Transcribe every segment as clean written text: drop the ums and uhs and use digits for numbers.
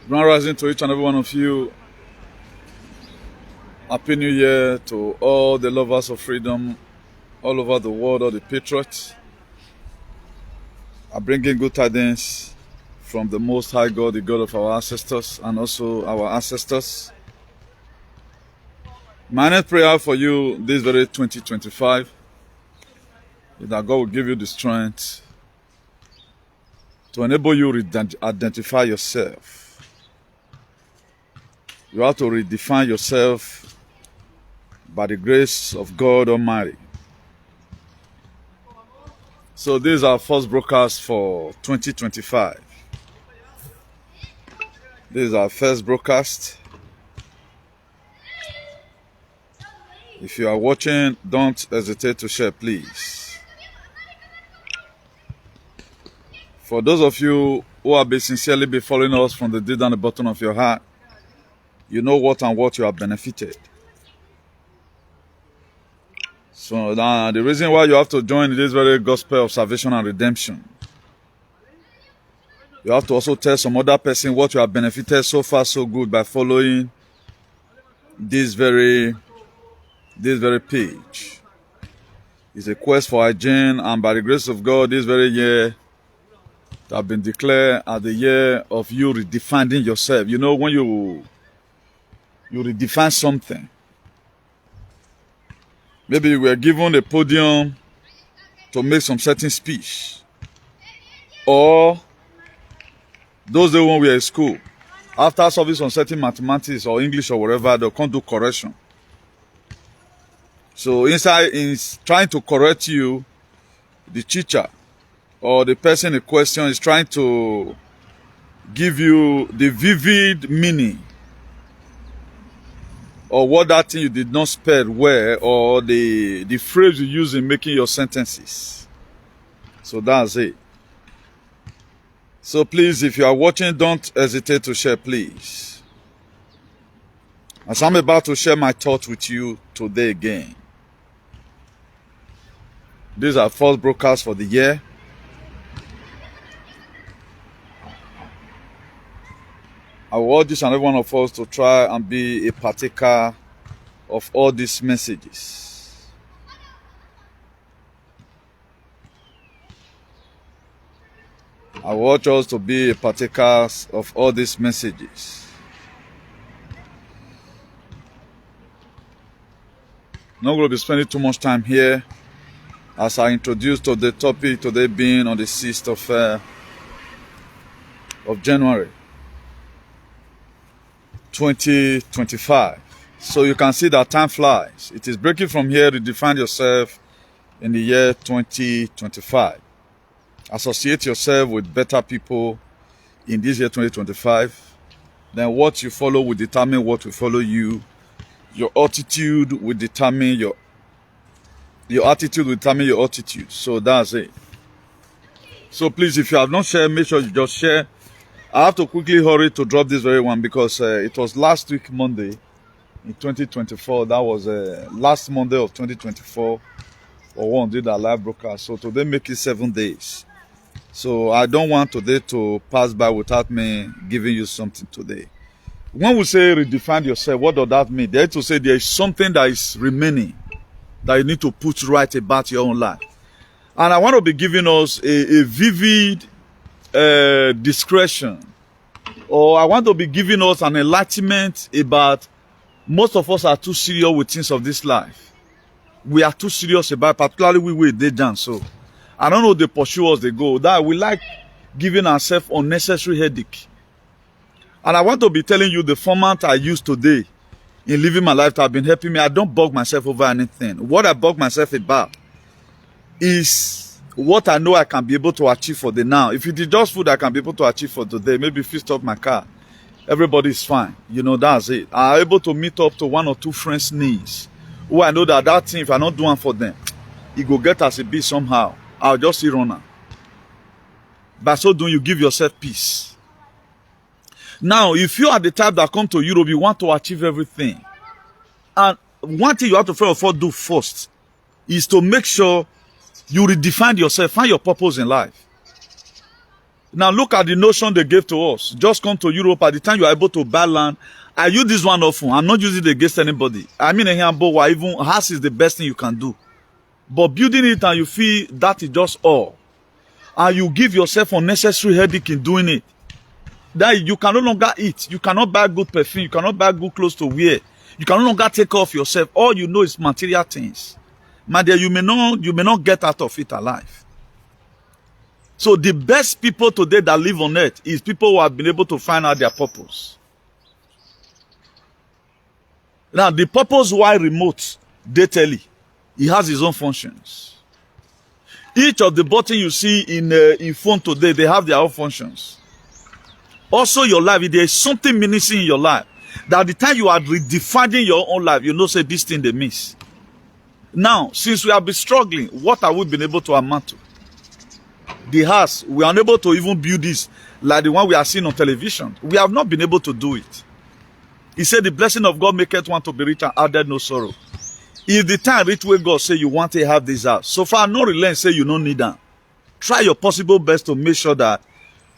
Grand rising to each and every one of you. Happy New Year to all the lovers of freedom all over the world, all the patriots. I bring in good tidings from the Most High God, the God of our ancestors, and also our ancestors. My next prayer for you this very 2025 is that God will give you the strength to enable you to identify yourself. You have to redefine yourself by the grace of God Almighty. So this is our first broadcast for 2025. This is our first broadcast. If you are watching, don't hesitate to share, please. For those of you who have been sincerely following us from the deep down the bottom of your heart, you know what you have benefited. So now the reason why you have to join this very gospel of salvation and redemption, you have to also tell some other person what you have benefited so far so good by following this very page. It's a quest for hygiene, and by the grace of God, this very year have been declared as the year of you redefining yourself. You know, when you redefine something, maybe you were given a podium to make some certain speech, or those days when we were in school, after service on certain mathematics or English or whatever, they can't do correction. So inside is trying to correct you, the teacher or the person in question is trying to give you the vivid meaning or what that thing you did not spell well, or the phrase you use in making your sentences. So that's it. So please, if you are watching, don't hesitate to share, please. As I'm about to share my thoughts with you today again. This is our first broadcast for the year. I will urge each and every one of us to try and be a partaker of all these messages. I will urge us to be a partakers of all these messages. I'm not going to be spending too much time here as I introduce to the topic today being on the 6th of January 2025. So you can see that time flies. It is breaking from here to define yourself in the year 2025. Associate yourself with better people in this year 2025. Then what you follow will determine what will follow you. Your attitude will determine your attitude will determine your attitude. So that's it. So please, if you have not shared, make sure you just share. I have to quickly hurry to drop this very one because it was last week Monday in 2024. That was last Monday of 2024 or one did a live broadcast. So today make it 7 days. So I don't want today to pass by without me giving you something today. When we say redefine yourself, what does that mean? They have to say there is something that is remaining that you need to put right about your own life. And I want to be giving us a vivid discretion, or I want to be giving us an enlightenment about most of us are too serious with things of this life. We are too serious about, particularly we they dance. So I don't know, they pursue us, they go. That we like giving ourselves unnecessary headache. And I want to be telling you the format I use today in living my life that have been helping me. I don't bug myself over anything. What I bug myself about is what I know I can be able to achieve for the now. If it is just food I can be able to achieve for today, maybe fix up my car, everybody is fine. You know, that's it. I'm able to meet up to 1 or 2 friends' needs who I know that thing, if I not do one for them, it go get as a bit somehow. I'll just see runner. By so doing, you give yourself peace. Now, if you are the type that come to Europe, you want to achieve everything. And one thing you have to first of all do first is to make sure you redefine yourself, find your purpose in life. Now look at the notion they gave to us. Just come to Europe at the time you are able to buy land. I use this one often. I'm not using it against anybody. I mean, even house is the best thing you can do. But building it and you feel that is just all. And you give yourself unnecessary headache in doing it. That you can no longer eat. You cannot buy good perfume. You cannot buy good clothes to wear. You can no longer take care of yourself. All you know is material things. My dear, you may not get out of it alive. So the best people today that live on earth is people who have been able to find out their purpose. Now, the purpose why remote, they tell you, he has his own functions. Each of the buttons you see in phone today, they have their own functions. Also, your life, if there is something missing in your life, that at the time you are redefining your own life, you know, say this thing they miss. Now, since we have been struggling, what have we been able to amount to? The house, we are unable to even build this like the one we are seeing on television. We have not been able to do it. He said, the blessing of God maketh one to be rich and added no sorrow. If the time reach where God say you want to have this house, so far no relent say you don't need that. Try your possible best to make sure that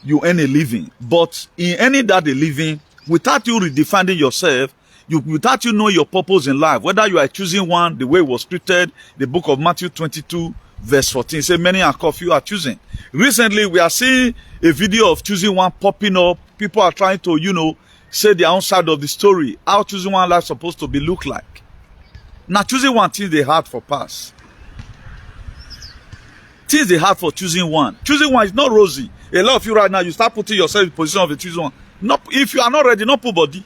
you earn a living. But in any that a living, without you redefining yourself, without you knowing your purpose in life, whether you are choosing one the way it was scripted, the book of Matthew 22, verse 14, say many are called, few are choosing. Recently, we are seeing a video of choosing one popping up. People are trying to, say their own side of the story. How choosing one life supposed to be look like. Now, choosing one thing they hard for pass. Things they hard for choosing one. Choosing one is not rosy. A lot of you right now, you start putting yourself in the position of a choosing one. Not, if you are not ready, not put body.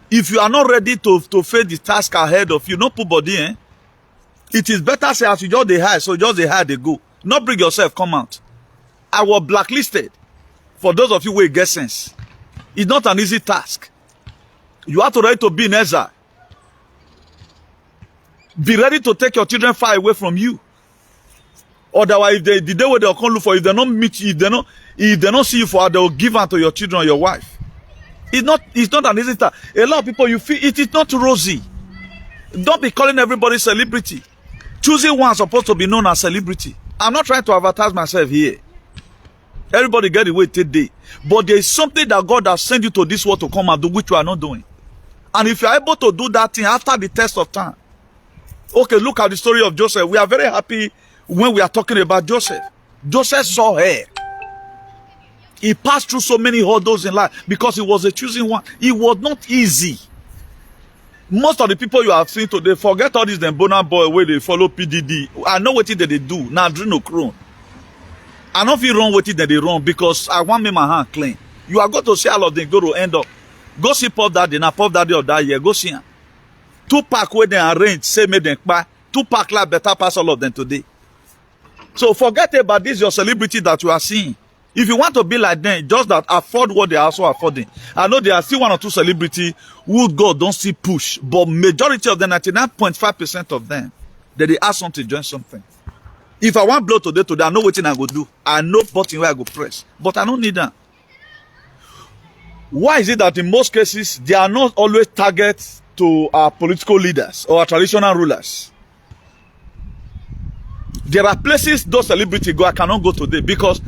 If you are not ready to face the task ahead of you, not put body, eh? It is better say as you just they hide, so just they hide, they go. Not bring yourself, come out. I was blacklisted. For those of you who get sense. It's not an easy task. You have to ready to be in exile. Be ready to take your children far away from you. Otherwise, if the day where they'll come look for you, if they don't meet you, if they don't see you for, they'll give her to your children or your wife. It's not an easy task. A lot of people, you feel it is not rosy. Don't be calling everybody celebrity. Choosing one supposed to be known as celebrity. I'm not trying to advertise myself here. Everybody get away today. But there is something that God has sent you to this world to come and do, which you are not doing. And if you are able to do that thing after the test of time. Okay, look at the story of Joseph. We are very happy when we are talking about Joseph. Joseph saw her. He passed through so many hurdles in life because he was a choosing one. It was not easy. Most of the people you have seen today, forget all this them Bonner boy where they follow PDD. I know what it that they do. Now adrenochrome. I don't feel wrong with it that they run because I want me my hand clean. You are going to see all of them go to end up. Go see Puff Daddy, now Puff Daddy of that year. Go see him. Tupac where they arrange, say made them buy. Tupac like better pass all of them today. So forget about this your celebrity that you are seeing. If you want to be like them, just that afford what they are also affording. I know there are still one or two celebrities who God don't see push, but majority of them, 99.5% of them, they ask something to join something. If I want blow today, I know what I go do. I know button where I go press, but I don't need that. Why is it that in most cases they are not always targets to our political leaders or our traditional rulers? There are places those celebrities go. I cannot go today because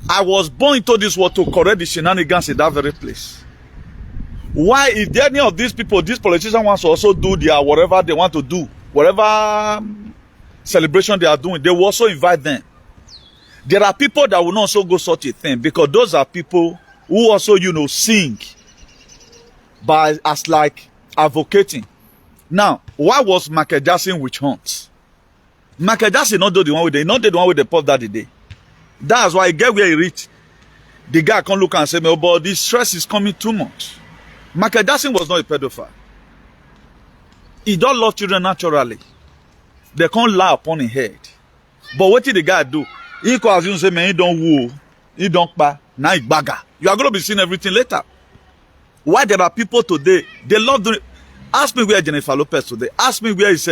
I was born into this world to correct the shenanigans in that very place. Why, if any of these people, these politicians want to also do their whatever they want to do, whatever celebration they are doing, they will also invite them. There are people that will not also go such a thing because those are people who also, sing by as like advocating. Now, why was Michael Jackson witch hunt? Michael Jackson not do the one with the Puff Daddy day. That's why he get where he reached. The guy can look and say, "Oh, but this stress is coming too much." Michael Jackson was not a pedophile. He don't love children naturally. They can't lie upon his head. But what did the guy do? He could assume say, "Man, he don't woo, he don't buy, now he bagger." You are going to be seeing everything later. Why there are people today, they love doing. Ask me where Jennifer Lopez today. Ask me where is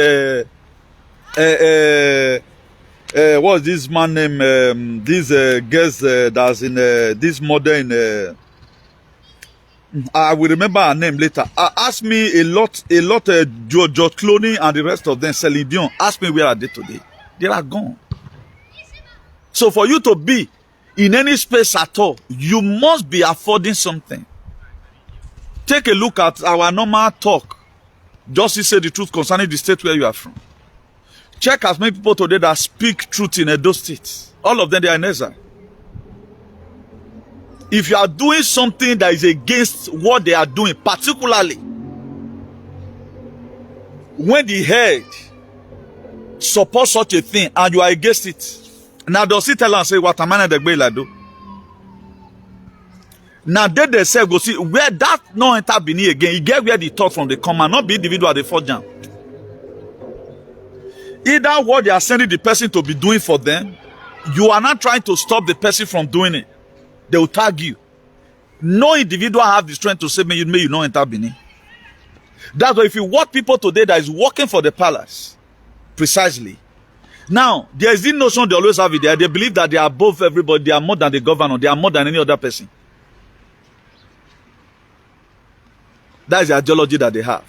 what's this man name? This guest that's in this model in. I will remember her name later. Ask me a lot. George Clooney and the rest of them, Celine Dion. Ask me where are they today? They are gone. So for you to be in any space at all, you must be affording something. Take a look at our normal talk. Just to say the truth concerning the state where you are from. Check as many people today that speak truth in Edo State. All of them, they are in exile. If you are doing something that is against what they are doing, particularly when the head supports such a thing and you are against it, now does he tell and say what am I do? Now they say go see where that no enter Benin again. You get where the thought from the command, not be individual the fourth jam. Either what they are sending the person to be doing for them, you are not trying to stop the person from doing it. They will tag you. No individual have the strength to say, may you not enter Benin. That's why if you watch people today that is working for the palace, precisely. Now, there is this notion they always have it there. They believe that they are above everybody. They are more than the governor. They are more than any other person. That is the ideology that they have.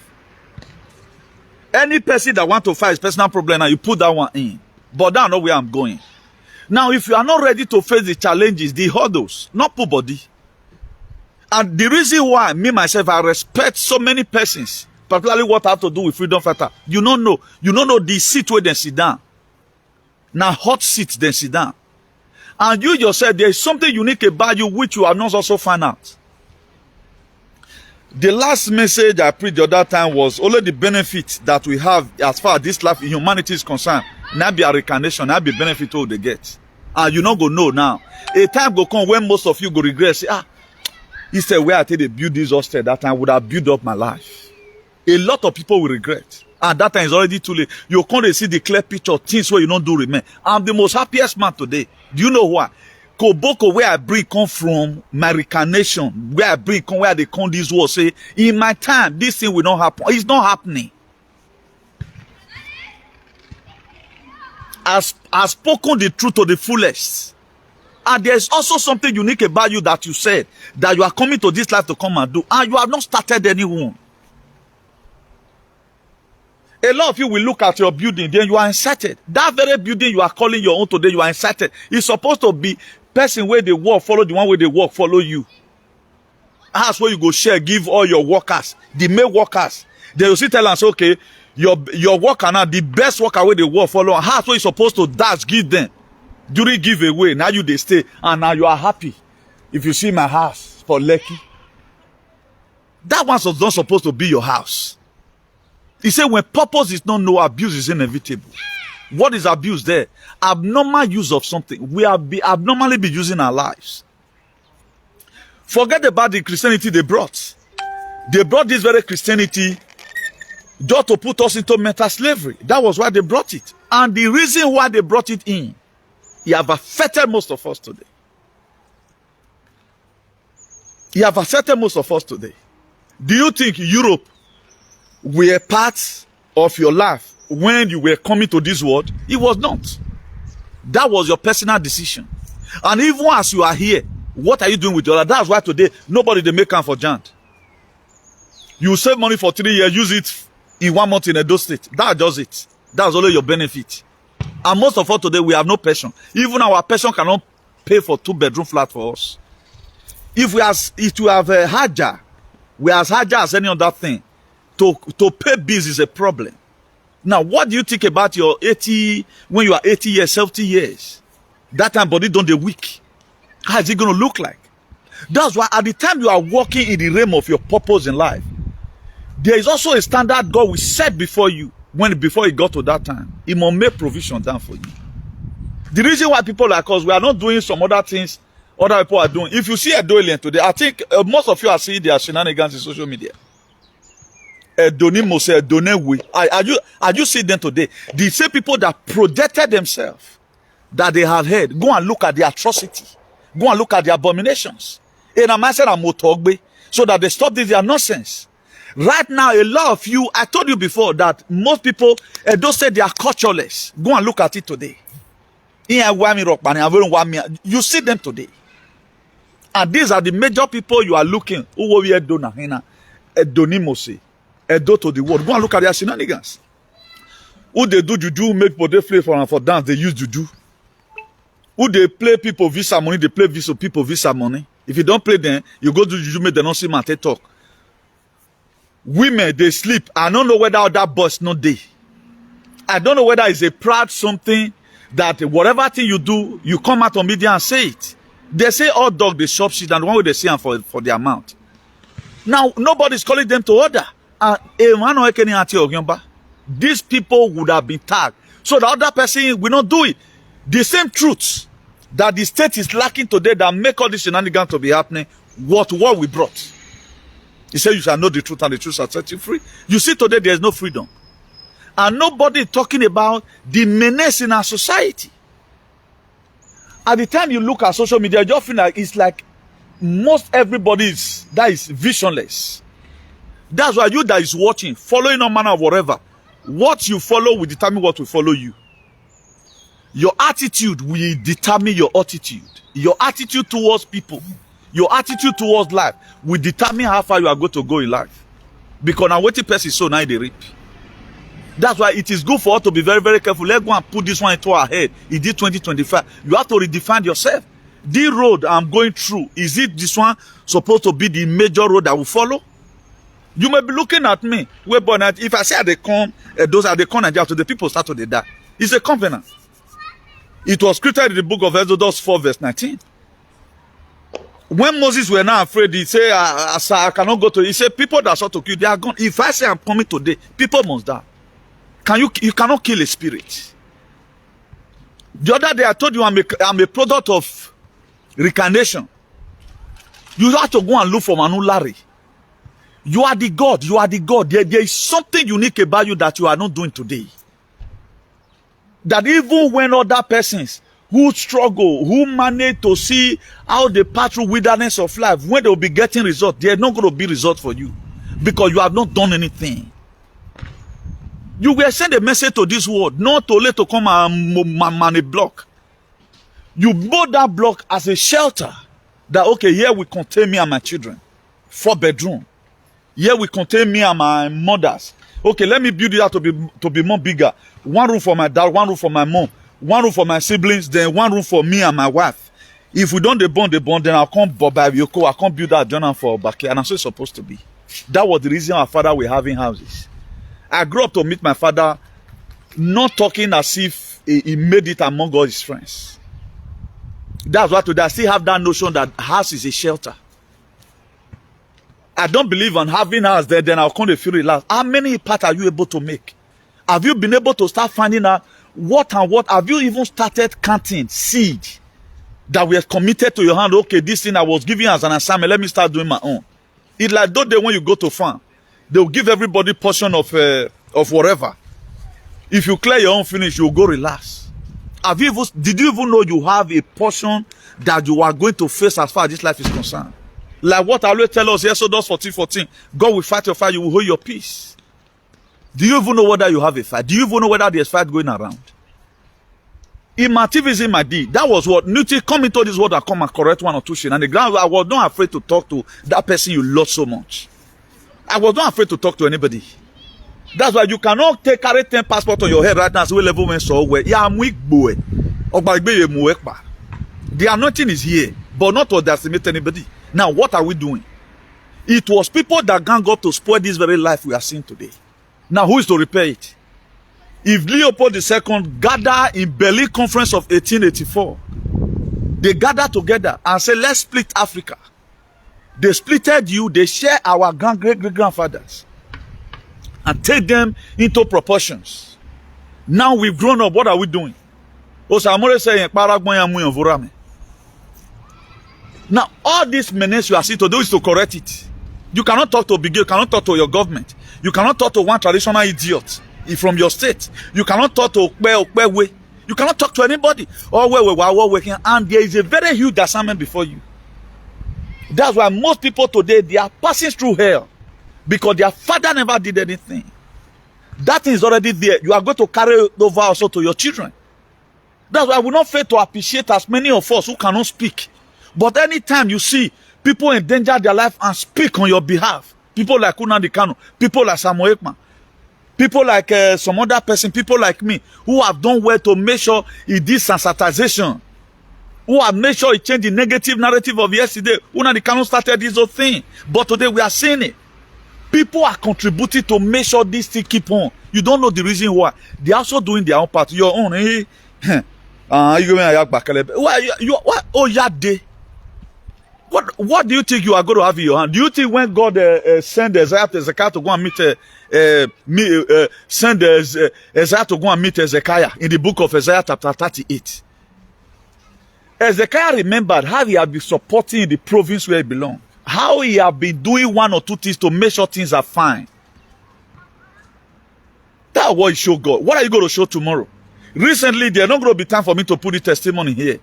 Any person that wants to fight his personal problem, now you put that one in. But that's not where I'm going. Now, if you are not ready to face the challenges, the hurdles, not put body. And the reason why me, myself, I respect so many persons, particularly what I have to do with freedom fighter, you don't know the seat where they sit down. Now, hot seats, they sit down. And you yourself, there is something unique about you which you have not also found out. The last message I preached the other time was only the benefit that we have as far as this life in humanity is concerned. Now be a reincarnation, now be benefit all they get. And you not go know now. A time go come when most of you go regret, say, he said, where I tell they build this hostel, that time would have built up my life. A lot of people will regret. And that time is already too late. You can't see the clear picture of things where you don't do remain. I'm the most happiest man today. Do you know why? Koboko, where I bring come from, my reincarnation, where I bring come, where they come this war, say, in my time, this thing will not happen. It's not happening. I've spoken the truth to the fullest. And there's also something unique about you that you said, that you are coming to this life to come and do, and you have not started anyone. A lot of you will look at your building, then you are incited. That very building you are calling your own today, you are incited. It's supposed to be person where they work, follow the one where they work, follow you. That's where you go share, give all your workers, the male workers. They will still tell us, okay, your worker now, the best worker where they work, follow. That's what you're supposed to dash, give them. During giveaway, now they stay, and now you are happy. If you see my house for Lekki, that one's not supposed to be your house. He said when purpose is not known, abuse is inevitable. What is abuse there? Abnormal use of something. We have abnormally be using our lives. Forget about the Christianity they brought. They brought this very Christianity just to put us into mental slavery. That was why they brought it. And the reason why they brought it in, it have affected most of us today. It have affected most of us today. Do you think Europe were part of your life when you were coming to this world? It was not. That was your personal decision. And even as you are here, what are you doing with your life? That's why today nobody they make come for Jant. You save money for 3 years, use it in 1 month in Edo State. That does it. That's only your benefit. And most of us today, we have no pension. Even our pension cannot pay for 2-bedroom flat for us. If we have a Hajjah, we as Hajjah as any other thing, to pay bills is a problem. Now, what do you think about your 80, when you are 80 years, 70 years? That time body don't dey weak. How is it going to look like? That's why at the time you are walking in the realm of your purpose in life, there is also a standard God will set before you. Before it got to that time, He must make provision down for you. The reason why people like us, we are not doing some other things other people are doing. If you see a Doilian today, I think most of you are seeing their shenanigans in social media. Are you seeing them today? The same people that projected themselves, that they have heard, go and look at the atrocity. Go and look at the abominations. So that they stop this their nonsense. Right now, a lot of you, I told you before that most people don't say they are cultureless. Go and look at it today. You see them today. And these are the major people you are looking. Edo to the world. Go and look at their shenanigans. Who they do juju, make body play for dance, they use juju. Who they play people visa money, they play visa people visa money. If you don't play them, you go to juju, make them not see matter talk. Women, they sleep. I don't know whether that boss not day. I don't know whether it's a proud something that whatever thing you do, you come out on media and say it. They say all dog, they shop shit, and the one way they see them for their amount. Now, nobody's calling them to order. These people would have been tagged. So the other person will not do it. The same truths that the state is lacking today that make all this shenanigans to be happening, what we brought. He said you shall know the truth and the truth shall set you free. You see today there is no freedom. And nobody is talking about the menace in our society. At the time you look at social media, you just feel like it's like most everybody is visionless. That's why you that is watching, following no manner of whatever, what you follow will determine what will follow you. Your attitude will determine your attitude. Your attitude towards people, your attitude towards life will determine how far you are going to go in life. Because now what the person so now they reap. That's why it is good for us to be very, very careful. Let's go and put this one into our head. It did 2025. You have to redefine yourself. The road I'm going through, is it this one supposed to be the major road I will follow? You may be looking at me. If I say they come, those are the come Nigeria to the people start to die. It's a covenant. It was scripted in the book of Exodus 4 verse 19. When Moses were not afraid, he said, I cannot go to, he said, people that sought to kill, they are gone. If I say I'm coming today, people must die. You cannot kill a spirit. The other day I told you I'm a product of reincarnation. You have to go and look for Manu Larry. You are the God. You are the God. There is something unique about you that you are not doing today. That even when other persons who struggle, who manage to see how they pass through wilderness of life, when they will be getting results, there are not going to be results for you. Because you have not done anything. You will send a message to this world, not to let to come and man a block. You build that block as a shelter. That, okay, here we contain me and my children. 4 bedroom. Here we contain me and my mothers. Okay, let me build it out to be more bigger. 1 room for my dad, 1 room for my mom, 1 room for my siblings, then 1 room for me and my wife. If we don't the bond, then I'll come by Yoko, I'll come build that journal for Baki, and I'm so supposed to be. That was the reason our father were having houses. I grew up to meet my father, not talking as if he made it among all his friends. That's why today I still have that notion that house is a shelter. I don't believe on having house there, then I'll come to feel relaxed. How many parts are you able to make? Have you been able to start finding out what have you even started counting seed that we have committed to your hand? Okay, this thing I was giving as an assignment, let me start doing my own. It's like those days when you go to farm, they'll give everybody portion of whatever. If you clear your own finish, you'll go relax. Did you even know you have a portion that you are going to face as far as this life is concerned? Like what I always tell us, Exodus 14:14, God will fight your fight, you will hold your peace. Do you even know whether you have a fight? Do you even know whether there's fight going around? In my TVs, in my D, that was what Newton come into this world and come and correct 1 or 2 shit. And the ground, I was not afraid to talk to that person you love so much. I was not afraid to talk to anybody. That's why you cannot carry 10 passport on your head right now and say, level went so well. Yeah, I'm weak, boy. The anointing is here, but not to decimate anybody. Now, what are we doing? It was people that gang up to spoil this very life we are seeing today. Now, who is to repair it? If Leopold II gathered in Berlin Conference of 1884, they gathered together and said, let's split Africa. They splitted you, they share our great-great-grandfathers and take them into proportions. Now we've grown up, what are we doing? Now, all this menace you are seeing to do is to correct it. You cannot talk to Bigel, you cannot talk to your government. You cannot talk to one traditional idiot from your state. You cannot talk to Okwe. You cannot talk to anybody. And there is a very huge assignment before you. That's why most people today, they are passing through hell because their father never did anything. That thing is already there. You are going to carry it over also to your children. That's why I will not fail to appreciate as many of us who cannot speak. But anytime you see people endanger their life and speak on your behalf, people like Nnamdi Kanu, people like Samuel Ekman, people like some other person, people like me, who have done well to make sure it is sensitization who have made sure it changed the negative narrative of yesterday. Una the canon started this whole thing. But today we are seeing it. People are contributing to make sure this thing keep on. You don't know the reason why. They're also doing their own part. Your own. You oh, yeah, day. What do you think you are going to have in your hand? Do you think when God sent Isaiah to Hezekiah to go and meet Isaiah to go and meet Hezekiah in the book of Isaiah chapter 38? Hezekiah remembered how he had been supporting the province where he belonged. How he had been doing one or two things to make sure things are fine. That's what he showed God. What are you going to show tomorrow? Recently, there's not going to be time for me to put the testimony here.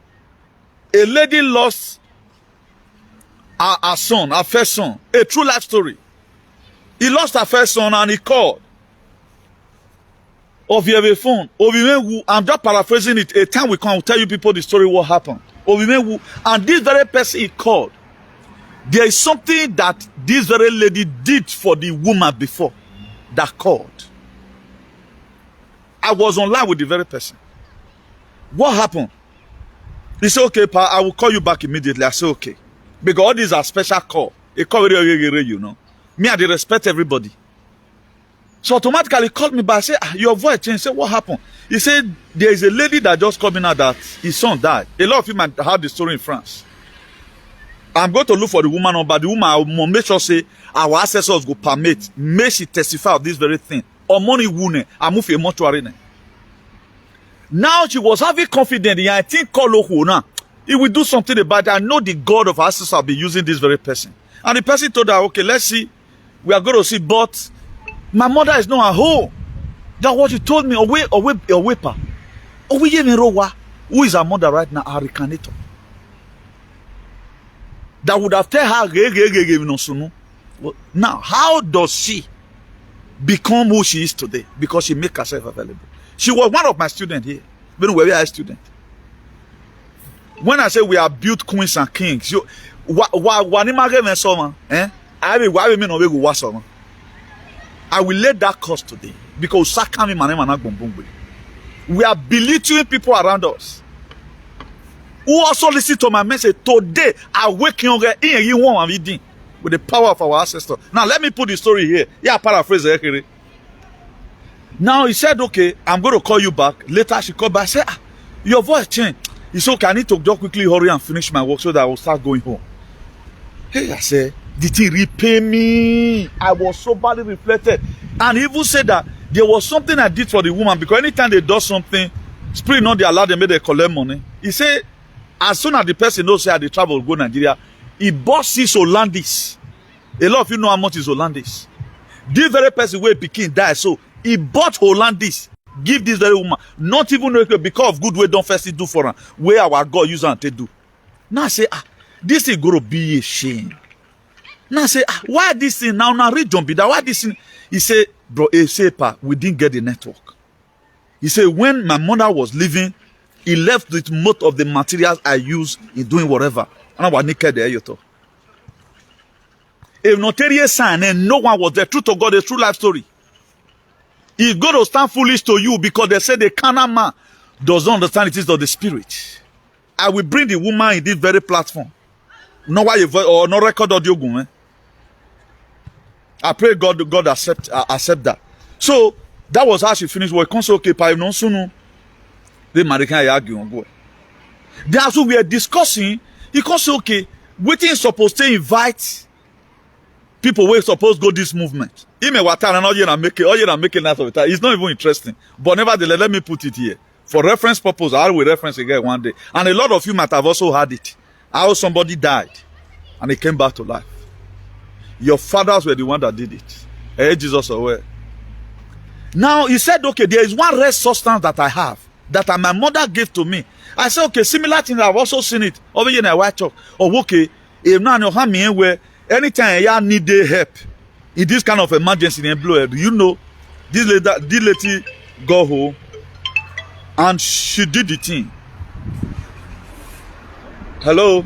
A lady lost her son, her first son. A true life story. He lost her first son and he called. Phone. I'm just paraphrasing it. A time will come, I'll tell you people the story what happened. And this very person he called. There is something that this very lady did for the woman before that called. I was online with the very person. What happened? He said, okay, Pa, I will call you back immediately. I said, okay. Because all these are special call. A call, you know. Me, I respect everybody. So automatically he called me back. I said, your voice changed. I said, what happened? He said, there is a lady that just called me now that his son died. A lot of you might have the story in France. I'm going to look for the woman number. The woman will make sure say our ancestors go permit. May she testify of this very thing. Or money wound. I move a mortuary. Now she was having confidence. I think now. He will do something about it. I know the God of our ancestors will be using this very person. And the person told her, okay, let's see. We are going to see, but my mother is not at home. That's what you told me. Who is our mother right now? Our reincarnator. That would have told her. Now, how does she become who she is today? Because she make herself available. She was one of my students here. When we were a student. When I say we are built queens and kings, you I will let that cost today because we are belittling people around us who also listen to my message today. Awaken with the power of our ancestors. Now let me put the story here. Yeah, paraphrase it. Now he said, okay, I'm going to call you back. Later she called back. I said, your voice changed. He said, okay, I need to just quickly hurry and finish my work so that I will start going home. Hey, I said, did he repay me? I was so badly reflected. And he even said that there was something I did for the woman because anytime they do something, spirit not they allow them, they collect money. He said, as soon as the person knows how they travel go Nigeria, he bought 6 Hollandis. A lot of you know how much is Hollandis. This very person where Pekin died, so he bought Hollandis. Give this very woman, not even because of good way don't first do for her, where our God use her to do. Now I say, this is going to be a shame. Now I say, why this thing now read John Bida? Why this thing? He said, bro, he said, Pa, we didn't get the network. He said, when my mother was living, he left with most of the materials I use in doing whatever. And I was naked there, you talk. If notarious sign and no one was there, truth of God, a true life story. He's going to stand foolish to you because they say the carnal man does not understand it is of the spirit. I will bring the woman in this very platform. No why or no record audio go. I pray God accept that. So that was how she finished work. Come say okay, pa no sunu. The American argue on go. That's what we are discussing. He can say okay, waiting supposed to invite people who supposed to go this movement. He may water and all you make it out of it. It's not even interesting. But nevertheless, let me put it here. For reference purpose, I will reference again one day. And a lot of you might have also had it. How somebody died and he came back to life. Your fathers were the one that did it. Hey, Jesus aware. Now he said, okay, there is one rare substance that I have that my mother gave to me. I said, okay, similar thing, I've also seen it over here in a white chalk. Oh, okay, if now you have me where anytime you need their help in this kind of emergency in blue, you know, this lady go home and she did the thing. Hello,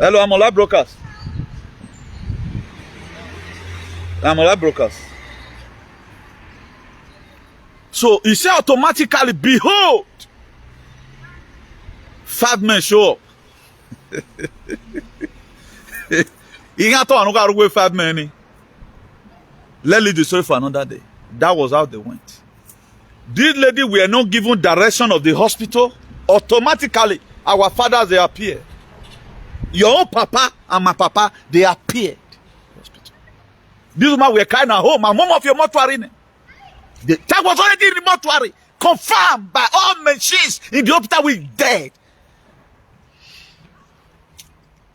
I'm on live broadcast. So he said automatically, behold, 5 men show up. You can't talk about where 5 men. Let's leave the story for another day. That was how they went. These ladies were not given direction of the hospital. Automatically, our fathers, they appeared. Your own papa and my papa, they appeared. Hospital. This woman were crying at home. My mom of your mortuary. The child was already in the mortuary. Confirmed by all machines in the hospital with dead.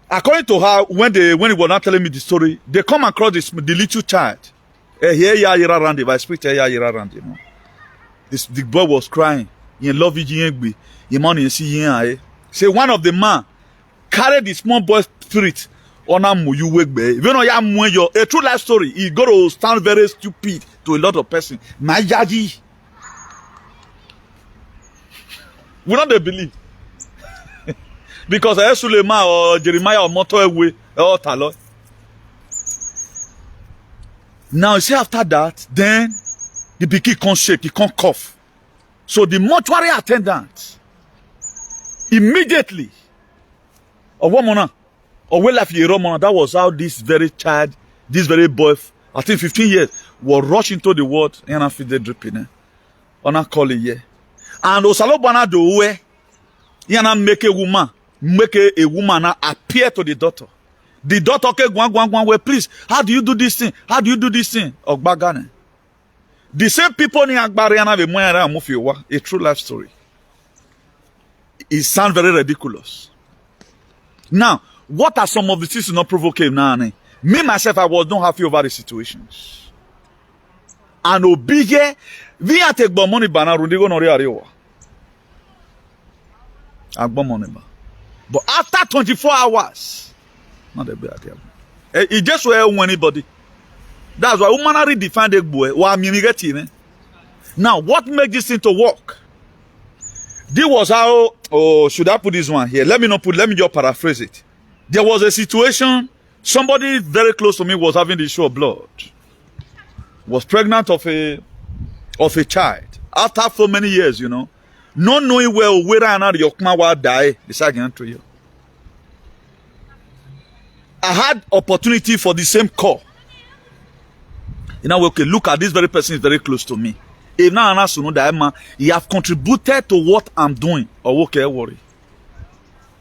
According to her, when he was not telling me the story, they come across the little child. The boy was crying. He love you. Say one of the man carried the small boy's spirit on a true life story. He got to sound very stupid to a lot of persons. My daddy. We don't believe. Because Suleiman or Jeremiah or Motoewe or Talo. Now you see after that, then the pikin can't shake, he can't cough. So the mortuary attendant immediately, or woman, or well life that was how this very child, this very boy, I think 15 years, was rushed into the world and I feel the dripping. On a call it. And Osalo Bana do we yana make a woman appear to the daughter. The daughter okay well, please, how do you do this thing? How do you do this thing? Ogbagane. The same people in Agbariana a true life story. It sounds very ridiculous. Now, what are some of the things not provoking now? Me myself, I was not happy over the situations. And obige we are take money bana rundigo no rewa. Agbo money ba. But after 24 hours, not a bad idea. It just will anybody. That's why woman redefine the boy. Now, what makes this thing to work? This was how, oh, should I put this one here? Let me just paraphrase it. There was a situation, somebody very close to me was having the issue of blood. Was pregnant of a child. After so many years, you know. Not knowing well whether or not your kuma will die, deciding to you. I had opportunity for the same call. You know, okay, look at this very person is very close to me. If now know that he have contributed to what I'm doing. Or okay, worry.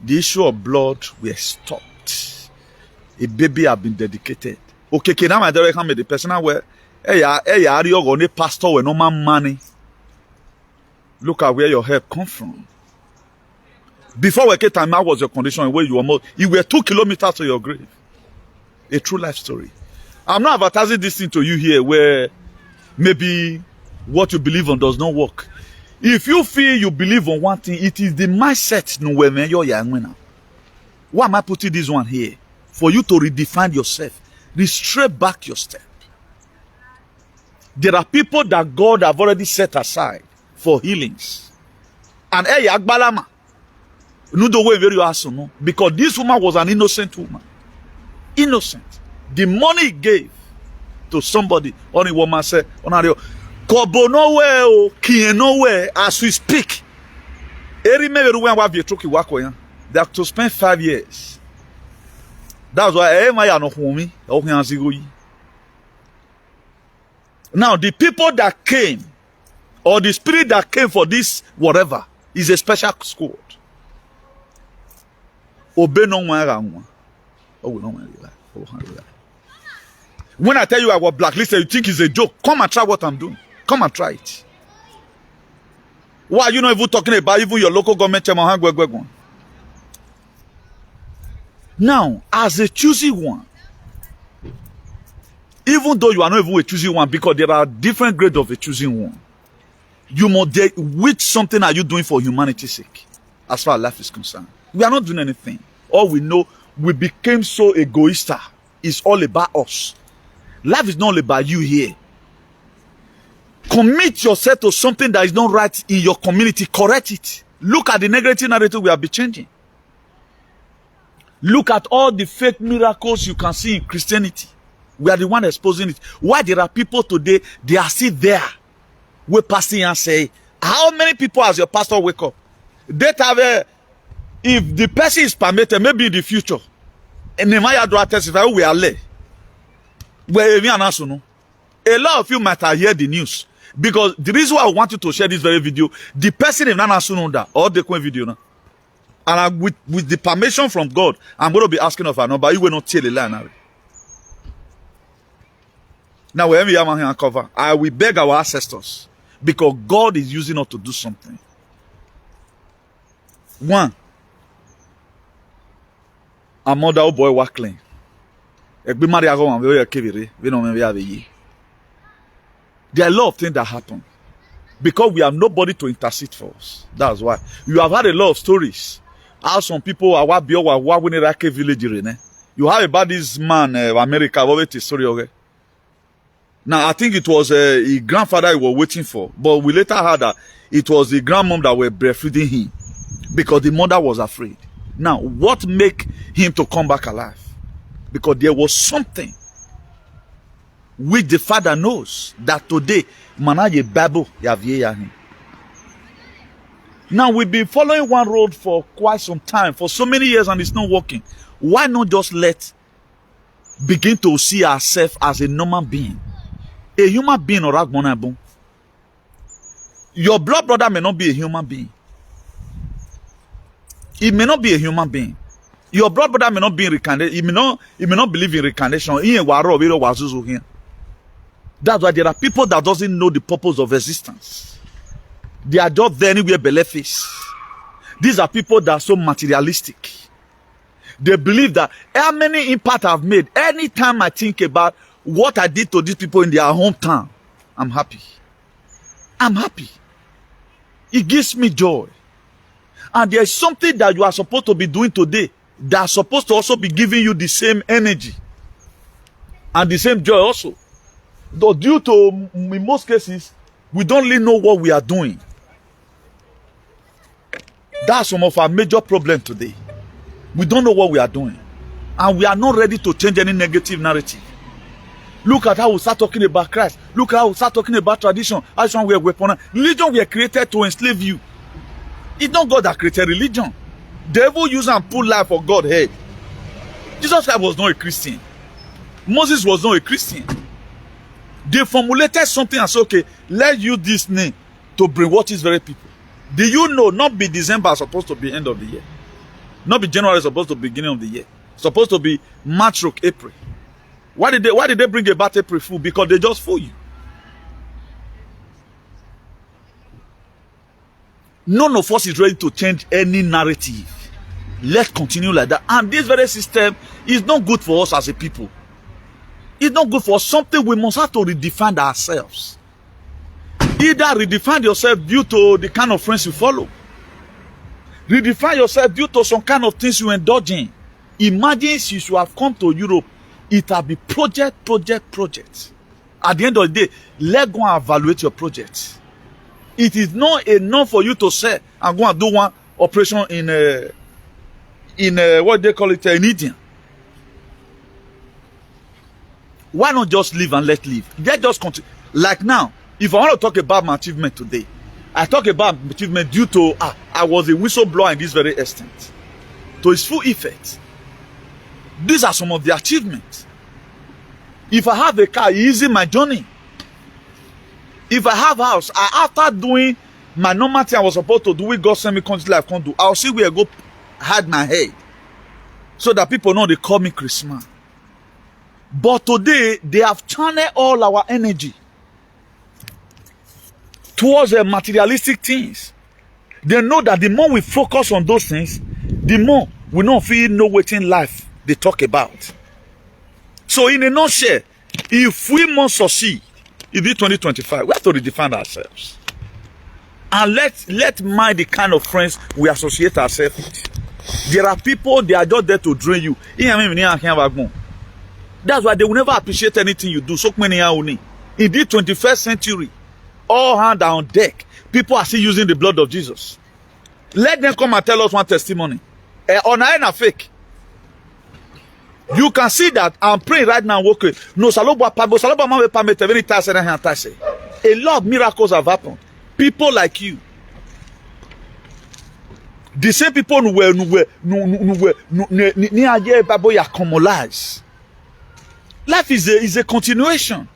The issue of blood were stopped. A baby have been dedicated. Okay, now my direction with the person where a pastor with no money. Look at where your help come from. Before we came, how was your condition where you were more? You were 2 kilometers to your grave. A true life story. I'm not advertising this thing to you here where maybe what you believe on does not work. If you feel you believe on one thing, it is the mindset. Why am I putting this one here? For you to redefine yourself. Restrain back your step. There are people that God have already set aside for healings. And Agbalama. No the way very awesome, no? Because this woman was an innocent woman. Innocent. The money he gave to somebody, only woman said, Kobo nowhere, Kie nowhere, as we speak. They have to spend 5 years. That's why now the people that came, or the spirit that came for this whatever, is a special squad. Obey no one. When I tell you I was blacklisted, you think it's a joke. Come and try what I'm doing. Come and try it. Why are you not even talking about even your local government chairman? Now, as a choosy one, even though you are not even a choosy one, because there are different grades of a choosing one, you must which something are you doing for humanity's sake, as far as life is concerned? We are not doing anything. All we know, we became so egoistic. It's all about us. Life is not all about you here. Commit yourself to something that is not right in your community. Correct it. Look at the negative narrative we have been changing. Look at all the fake miracles you can see in Christianity. We are the one exposing it. Why there are people today, they are still there. We passing and say, how many people as your pastor wake up? They have if the person is permitted, maybe in the future, and Nehemiah do testify, we are late. Where we are not so no. A lot of you might have heard the news. Because the reason why I want you to share this very video, the person in Nana Sununda or the video now. And with the permission from God, I'm going to be asking of her number. You will not tell the lie now. Now, wherever you are cover, I will beg our ancestors because God is using us to do something. One, a mother boy was clean. There are a lot of things that happen because we have nobody to intercede for us. That's why you have had a lot of stories. How some people are village. You have about this man, America, story. Now I think it was his grandfather he was waiting for, but we later heard that it was the grandmom that were breastfeeding him because the mother was afraid. Now, what make him to come back alive? Because there was something which the father knows that today, manaje babu yaviye. Now we've been following one road for quite some time, for so many years, and it's not working. Why not just begin to see ourselves as a normal being, a human being or ragbonabon? Your blood brother may not be a human being. He may not be a human being. Your blood brother may not be in reincarnation. He may not believe in reincarnation. That's why there are people that doesn't know the purpose of existence. They are just there anywhere belefish. These are people that are so materialistic. They believe that how many impact I've made. Anytime I think about what I did to these people in their hometown, I'm happy. I'm happy. It gives me joy. And there is something that you are supposed to be doing today that's supposed to also be giving you the same energy and the same joy also. Though due to, in most cases, we don't really know what we are doing. That's some of our major problems today. We don't know what we are doing. And we are not ready to change any negative narrative. Look at how we start talking about Christ. Look at how we start talking about tradition. As one we are weapon. Religion were created to enslave you. It's not God that created religion. Devil use and put life for God's head. Jesus Christ was not a Christian. Moses was not a Christian. They formulated something and said, okay, let's use this name to bring what is very people. Do you know not be December supposed to be end of the year? Not be January supposed to be beginning of the year. Supposed to be March or April. Why did they bring about April Fool? Because they just fool you. None of us is ready to change any narrative. Let's continue like that. And this very system is not good for us as a people. It's not good for us. Something we must have to redefine ourselves. Either redefine yourself due to the kind of friends you follow. Redefine yourself due to some kind of things you indulge in. Imagine if you should have come to Europe, it will be project. At the end of the day, let's go and evaluate your project. It is not enough for you to say, I'm going to do one operation in what they call it, in India. Why not just live and let live? Let's just continue. Like now, if I want to talk about my achievement today, I talk about achievement due to, I was a whistleblower in this very extent. To its full effect. These are some of the achievements. If I have a car, it's easy my journey. If I have a house, after doing my normal thing I was supposed to do, with God send me country life can't do, I'll see where I go hide my head. So that people know they call me Christmas. But today, they have channeled all our energy towards the materialistic things. They know that the more we focus on those things, the more we don't feel no waiting life they talk about. So in a nutshell, if we must succeed in the 2025, we have to redefine ourselves. And let's mind the kind of friends we associate ourselves with. There are people, they are just there to drain you. That's why they will never appreciate anything you do. So many are only. In the 21st century, all hands are on deck. People are still using the blood of Jesus. Let them come and tell us one testimony. On a fake. You can see that I'm praying right now. Okay. No, a lot of miracles have happened. People like you. The same people who were life is a continuation.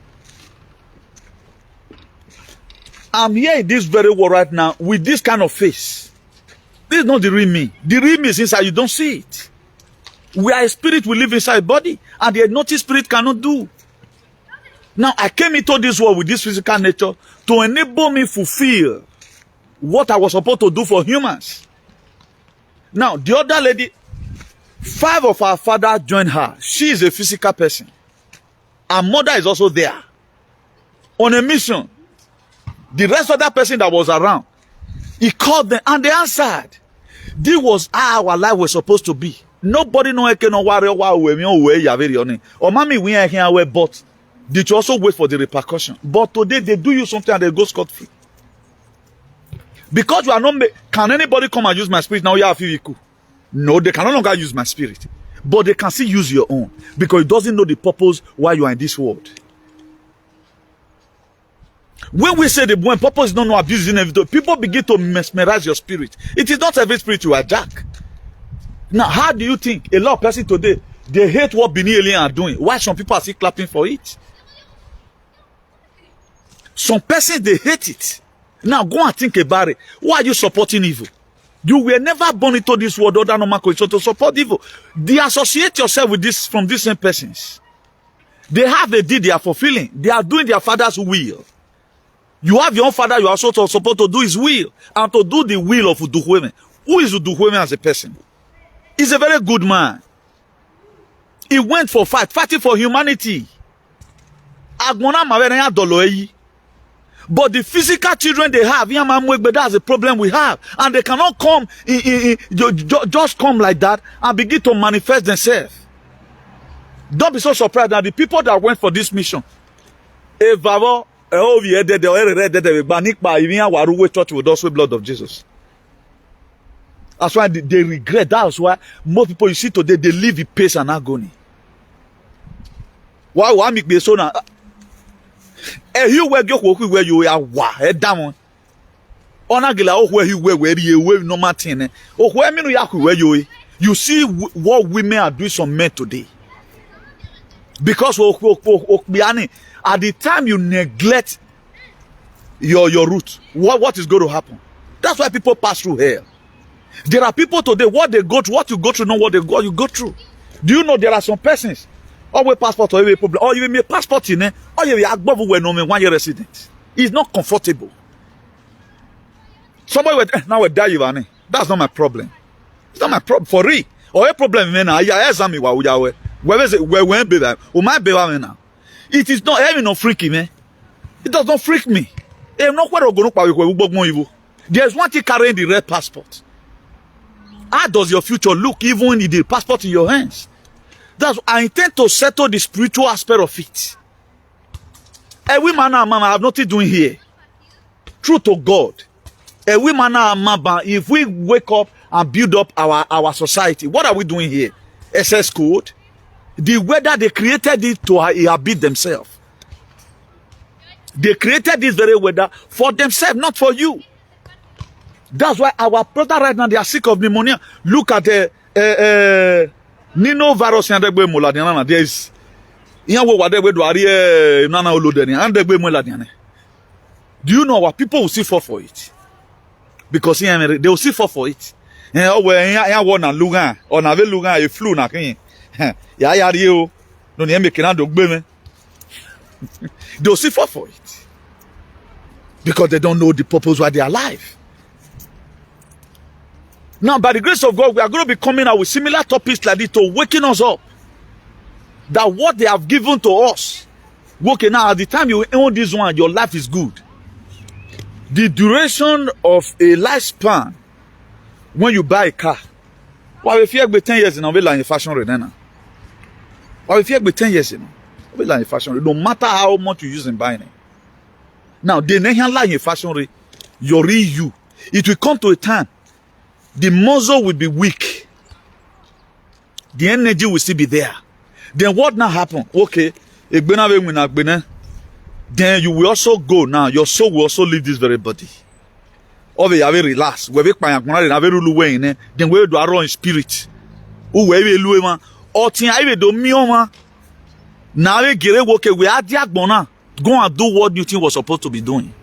I'm here in this very world right now with this kind of face. This is not the real me. The real me is inside. You don't see it. We are a spirit. We live inside a body, and the naughty spirit cannot do. Now I came into this world with this physical nature to enable me fulfill what I was supposed to do for humans. Now, the other lady, 5 of our fathers joined her. She is a physical person. Her mother is also there on a mission. The rest of that person that was around, he called them and they answered. This was how our life was supposed to be. Nobody know can worry or mommy we are here, but did you also wait for the repercussion? But today they do you something and they go scot-free. Because you are not, can anybody come and use my spirit now? You have feel cool. No, they can no longer use my spirit, but they can still use your own because it doesn't know the purpose why you are in this world. When we say when purpose don't know abusing everything, people begin to mesmerize your spirit. It is not every spirit you attack. Now, how do you think a lot of people today they hate what Bini Alien are doing? Why some people are still clapping for it? Some persons they hate it. Now go and think about it. Why are you supporting evil? You were never born into this world other normal culture to support evil. They associate yourself with this from these same persons. They have a deed they are fulfilling. They are doing their father's will. You have your own father, you are also supposed to do his will and to do the will of Uduhueme. Who is Uduhueme as a person? He's a very good man. He went for fighting for humanity. But the physical children they have, that's the problem we have. And they cannot come, just come like that and begin to manifest themselves. Don't be so surprised that the people that went for this mission, church with us with blood of Jesus. That's why they regret. That's why most people you see today, they live in pain and agony. Why make me so now? You where you are down. Onagila where you where you no Martin. Oh, where you see what women are doing some men today. Because at the time you neglect your root, what is going to happen? That's why people pass through hell. There are people today, what they go through, what you go through, know what you go through. Do you know there are some persons? Always passport or problem, or even a passport in there, or you are above when no 1 year resident. It's not comfortable. Somebody will now die, Ivani. That's not my problem. It's not my problem for real. Or a problem, man. Where is it? Where be that? Oh my baby now. It is not even no freaky, man. It does not freak me. There's one thing carrying the red passport. How does your future look even with the passport in your hands? That's I intend to settle the spiritual aspect of it. Every man and man, I have nothing doing here. True to God. Every man and man, if we wake up and build up our society, what are we doing here? SS code. The weather they created it to inhabit themselves. They created this very weather for themselves, not for you. That's why our brother right now they are sick of pneumonia. Look at the Nino virus and the Muladiana. There is do you know what people will see for it? Because they will see for it. They will see for it. Because they don't know the purpose why they are alive. Now, by the grace of God, we are going to be coming out with similar topics like this to waking us up. That what they have given to us, okay, now at the time you own this one, your life is good. The duration of a lifespan when you buy a car, well, if you have 10 years in a fashion right now. Or if you have 10 years in a fashion, no matter how much you use in buying it. Now, the next line in fashion, your real you, it will come to a time. The muscle will be weak. The energy will still be there. Then what now happen? Okay. Then you will also go now. Your soul will also leave this very body. Ove ya very relax. We be kpanya kuna na very lu we ne. Then we do aro in spirit. U we be lu ma. Otin I do mioma. Na we gere woke we adi agbona. Go and do what you think was supposed to be doing.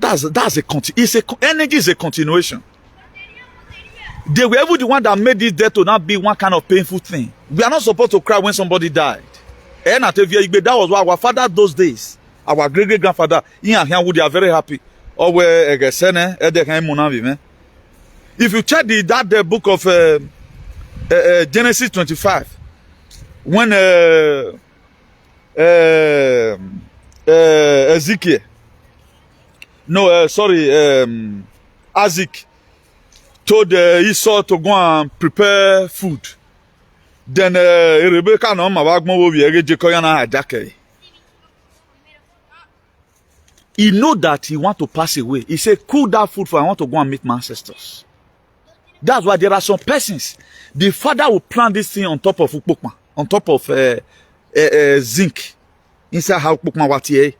That's energy is a continuation. They were even the one that made this death to not be one kind of painful thing. We are not supposed to cry when somebody died. That was why our father those days, our great grandfather, they are very happy. If you check that book of Genesis 25, when Ezekiel, Isaac told Esau to go and prepare food. Then Rebecca no he know that he want to pass away. He said, cool that food for I want to go and meet my ancestors. That's why there are some persons. The father will plant this thing on top of Ukpokma, on top of zinc inside how Ukpokma watie.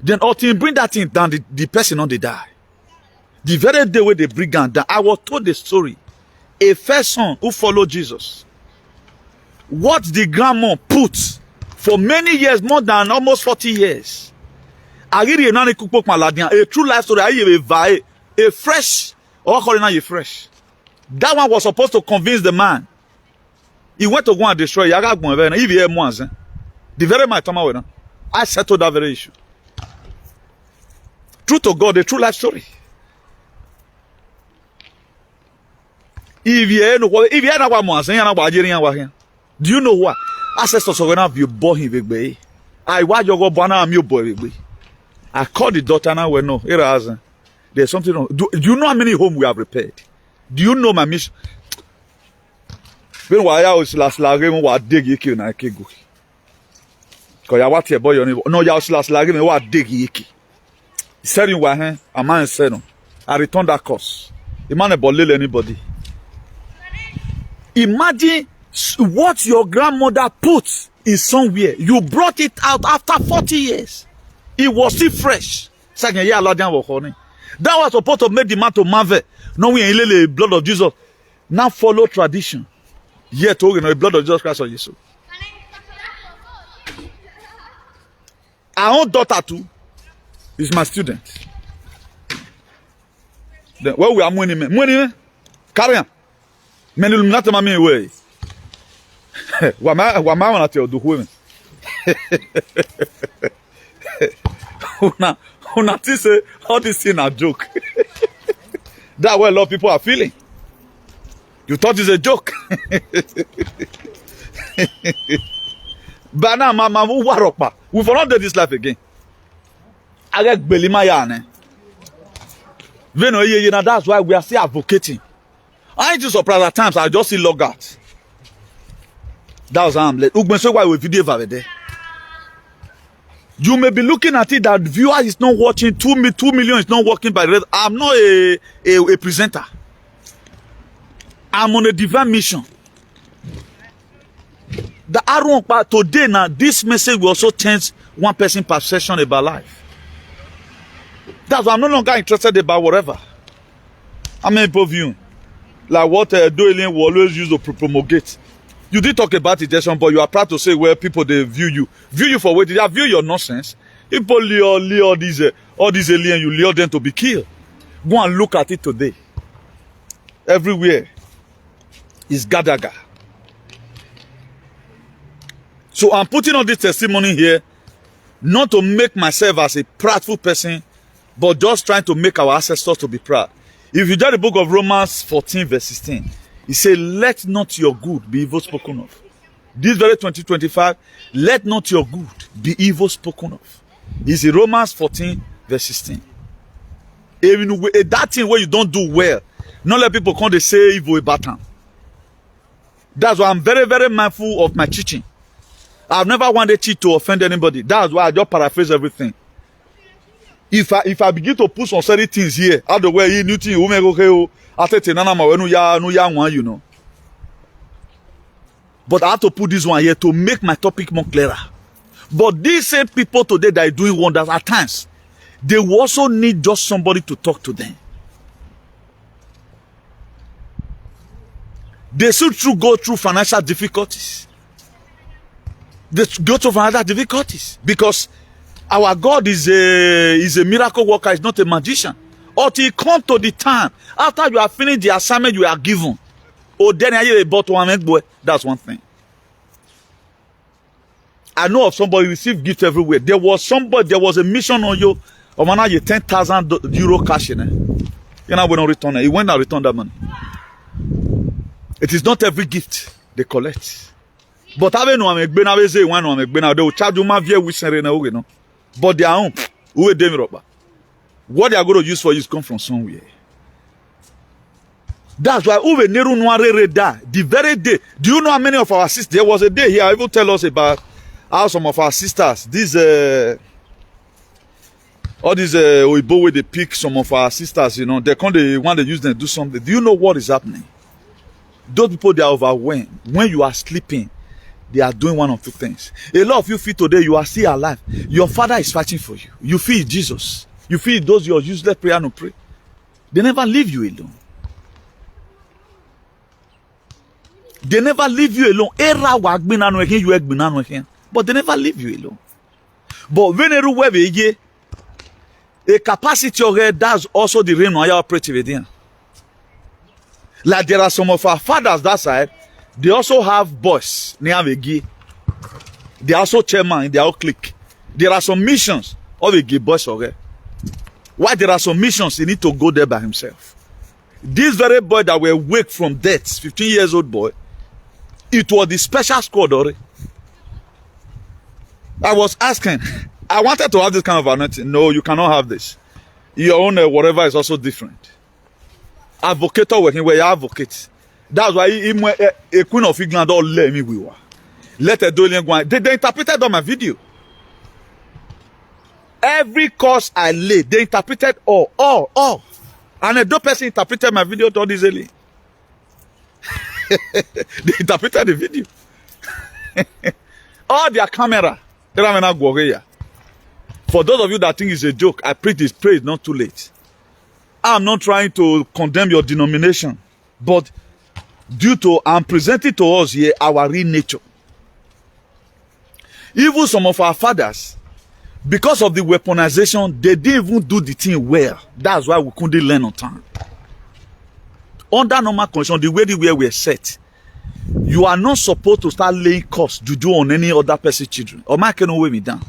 Then until bring that thing down, the person on they die. The very day where they bring down, I was told the story. A first son who followed Jesus. What the grandma put for many years, more than almost 40 years. A true life story. A fresh, or calling it fresh. That one was supposed to convince the man. He went to go and destroy the very my time I settled that very issue. True to God, a true life story. If you know do you know what? Ancestors are gonna be born him. I watch your go born am your boy. I called the daughter now. We know there's something wrong. Do you know how many homes we have repaired? Do you know my mission? When why I was last lagrim what dig you na kego. Cause ya what your boy no ya was last lagrim what dig yiki. Said you were a man said no. I returned that course. The man about little anybody. Imagine what your grandmother put is somewhere. You brought it out after 40 years. It was still fresh. That was supposed to make the man to marvel. Now we ain't the blood of Jesus. Now follow tradition. Yet the blood of Jesus Christ on Jesus. Our own daughter too is my student. Then where we are money, carry on. Men illuminati mami way. Wama wana tell do women. Una say all this thing a joke. That's what a lot of people are feeling. You thought it's a joke. But now, mama, we will not do this life again. I get belima yane. That's why we are still advocating. I ain't too surprised at times. I just see log out. That was harmless. Why we video over there? You may be looking at it that viewer is not watching 2 million is not working by the rest. I'm not a presenter. I'm on a divine mission. The Aaron today now this message will also change one person's perception about life. That's why I'm no longer interested about whatever. I'm interviewing. Like what Doylin will always use to promulgate. You did talk about it, Jason, but you are proud to say where people they view you for what they view your nonsense. People lure all these aliens, you lure them to be killed. Go and look at it today. Everywhere is Gadaga. So I'm putting on this testimony here, not to make myself as a prideful person, but just trying to make our ancestors to be proud. If you read the book of Romans 14 verse 16, it says, let not your good be evil spoken of. This very 2025, let not your good be evil spoken of. It's in Romans 14 verse 16. Even that thing where you don't do well, not let people come to say evil about them. That's why I'm very, very mindful of my teaching. I've never wanted to offend anybody. That's why I just paraphrase everything. If I begin to put some certain things here, out the way, new thing, you know. But I have to put this one here to make my topic more clearer. But these same people today that are doing wonders at times, they will also need just somebody to talk to them. They still go through financial difficulties. They go through financial difficulties because our God is a miracle worker, is not a magician. Until he come to the time after you have finished the assignment you are given. Oh, then I bought one boy. That's one thing. I know of somebody who received gifts everywhere. There was a mission on you. Or man, you 10,000 euro cash in it. You know, we don't return it. He went and returned that money. It is not every gift they collect. But I know I'm a say one on a they will charge you my view with Serena. But their own, who they robber. What they are going to use for you is come from somewhere. That's why Uwe Neru Noire died the very day. Do you know how many of our sisters? There was a day here. I will tell us about how some of our sisters, all these Oibo where they pick some of our sisters, you know, they want to use them to do something. Do you know what is happening? Those people, they are overwhelmed. When you are sleeping, they are doing one of two things. A lot of you feel today you are still alive. Your father is fighting for you. You feel Jesus. You feel those your useless prayer no pray. They never leave you alone. They never leave you alone. But they never leave you alone. But when you a capacity of that's also the reason why you operate with them. Like there are some of our fathers that side, they also have boys. They have a gay. They are also chairman in their own clique. There are some missions of a gay boys already. Why there are some missions he need to go there by himself. This very boy that were awake from death, 15 years old boy, it was the special squad already. I was asking, I wanted to have this kind of anointing. No, you cannot have this. Your own whatever is also different. Advocate working where you advocate. That's why a queen of England all let me we were. Let a dolly go. They interpreted on my video. Every course I laid, they interpreted all. And a dope person interpreted my video to this early. They interpreted the video. All their camera. For those of you that think it's a joke, I preach this praise not too late. I'm not trying to condemn your denomination, but due to I'm presenting to us here our real nature. Even some of our fathers, because of the weaponization, they didn't even do the thing well. That's why we couldn't learn on time. Under normal conditions, the way we were set, you are not supposed to start laying curse juju on any other person's children. Or man cannot weigh me down.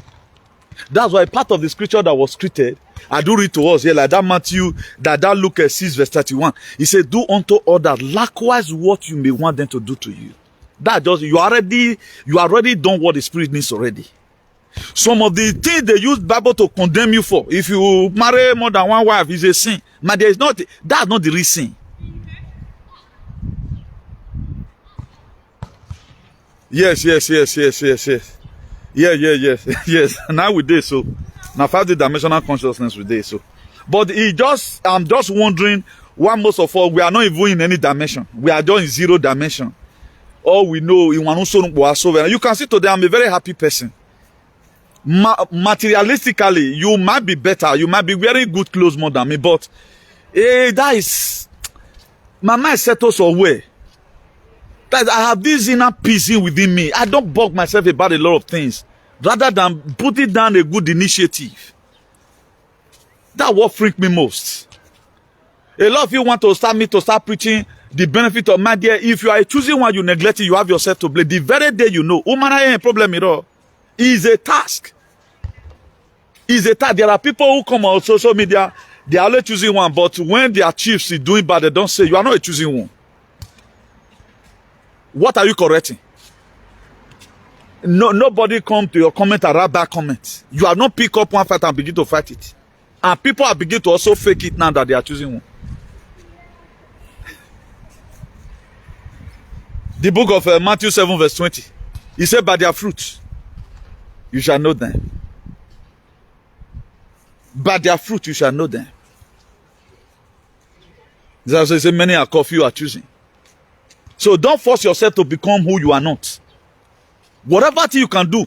That's why part of the scripture that was created, I do read to us here, like that Matthew, that Luke 6 verse 31. He said, do unto others likewise what you may want them to do to you. That just, you already done what the Spirit needs already. Some of the things they use Bible to condemn you for, if you marry more than one wife, is a sin. But there is not, that's not the real sin. Yes. Yes. Now we did so. Now 5D dimensional consciousness we did so. But I'm just wondering why most of us, we are not even in any dimension. We are just in 0 dimension. All we know, you can see today I'm a very happy person. Materialistically, you might be better. You might be wearing good clothes more than me. But that is, my mind settles away. That I have this inner peace within me. I don't bug myself about a lot of things. Rather than putting down a good initiative. That's what freaked me most. A lot of you want to start preaching the benefit of my dear. If you are choosing one, you neglect it, you have yourself to blame. The very day you know, woman, I ain't a problem at all. It's a task. It's a task. There are people who come on social media, they are only choosing one, but when their chiefs is doing bad, they don't say, you are not a choosing one. What are you correcting? Nobody come to your comment and write back comments. You have not pick up one fight and begin to fight it. And people are beginning to also fake it now that they are choosing one. The book of Matthew 7 verse 20. He said, by their fruits, you shall know them. By their fruit, you shall know them. That's why he said, many are called, few are choosing. So don't force yourself to become who you are not. Whatever thing you can do,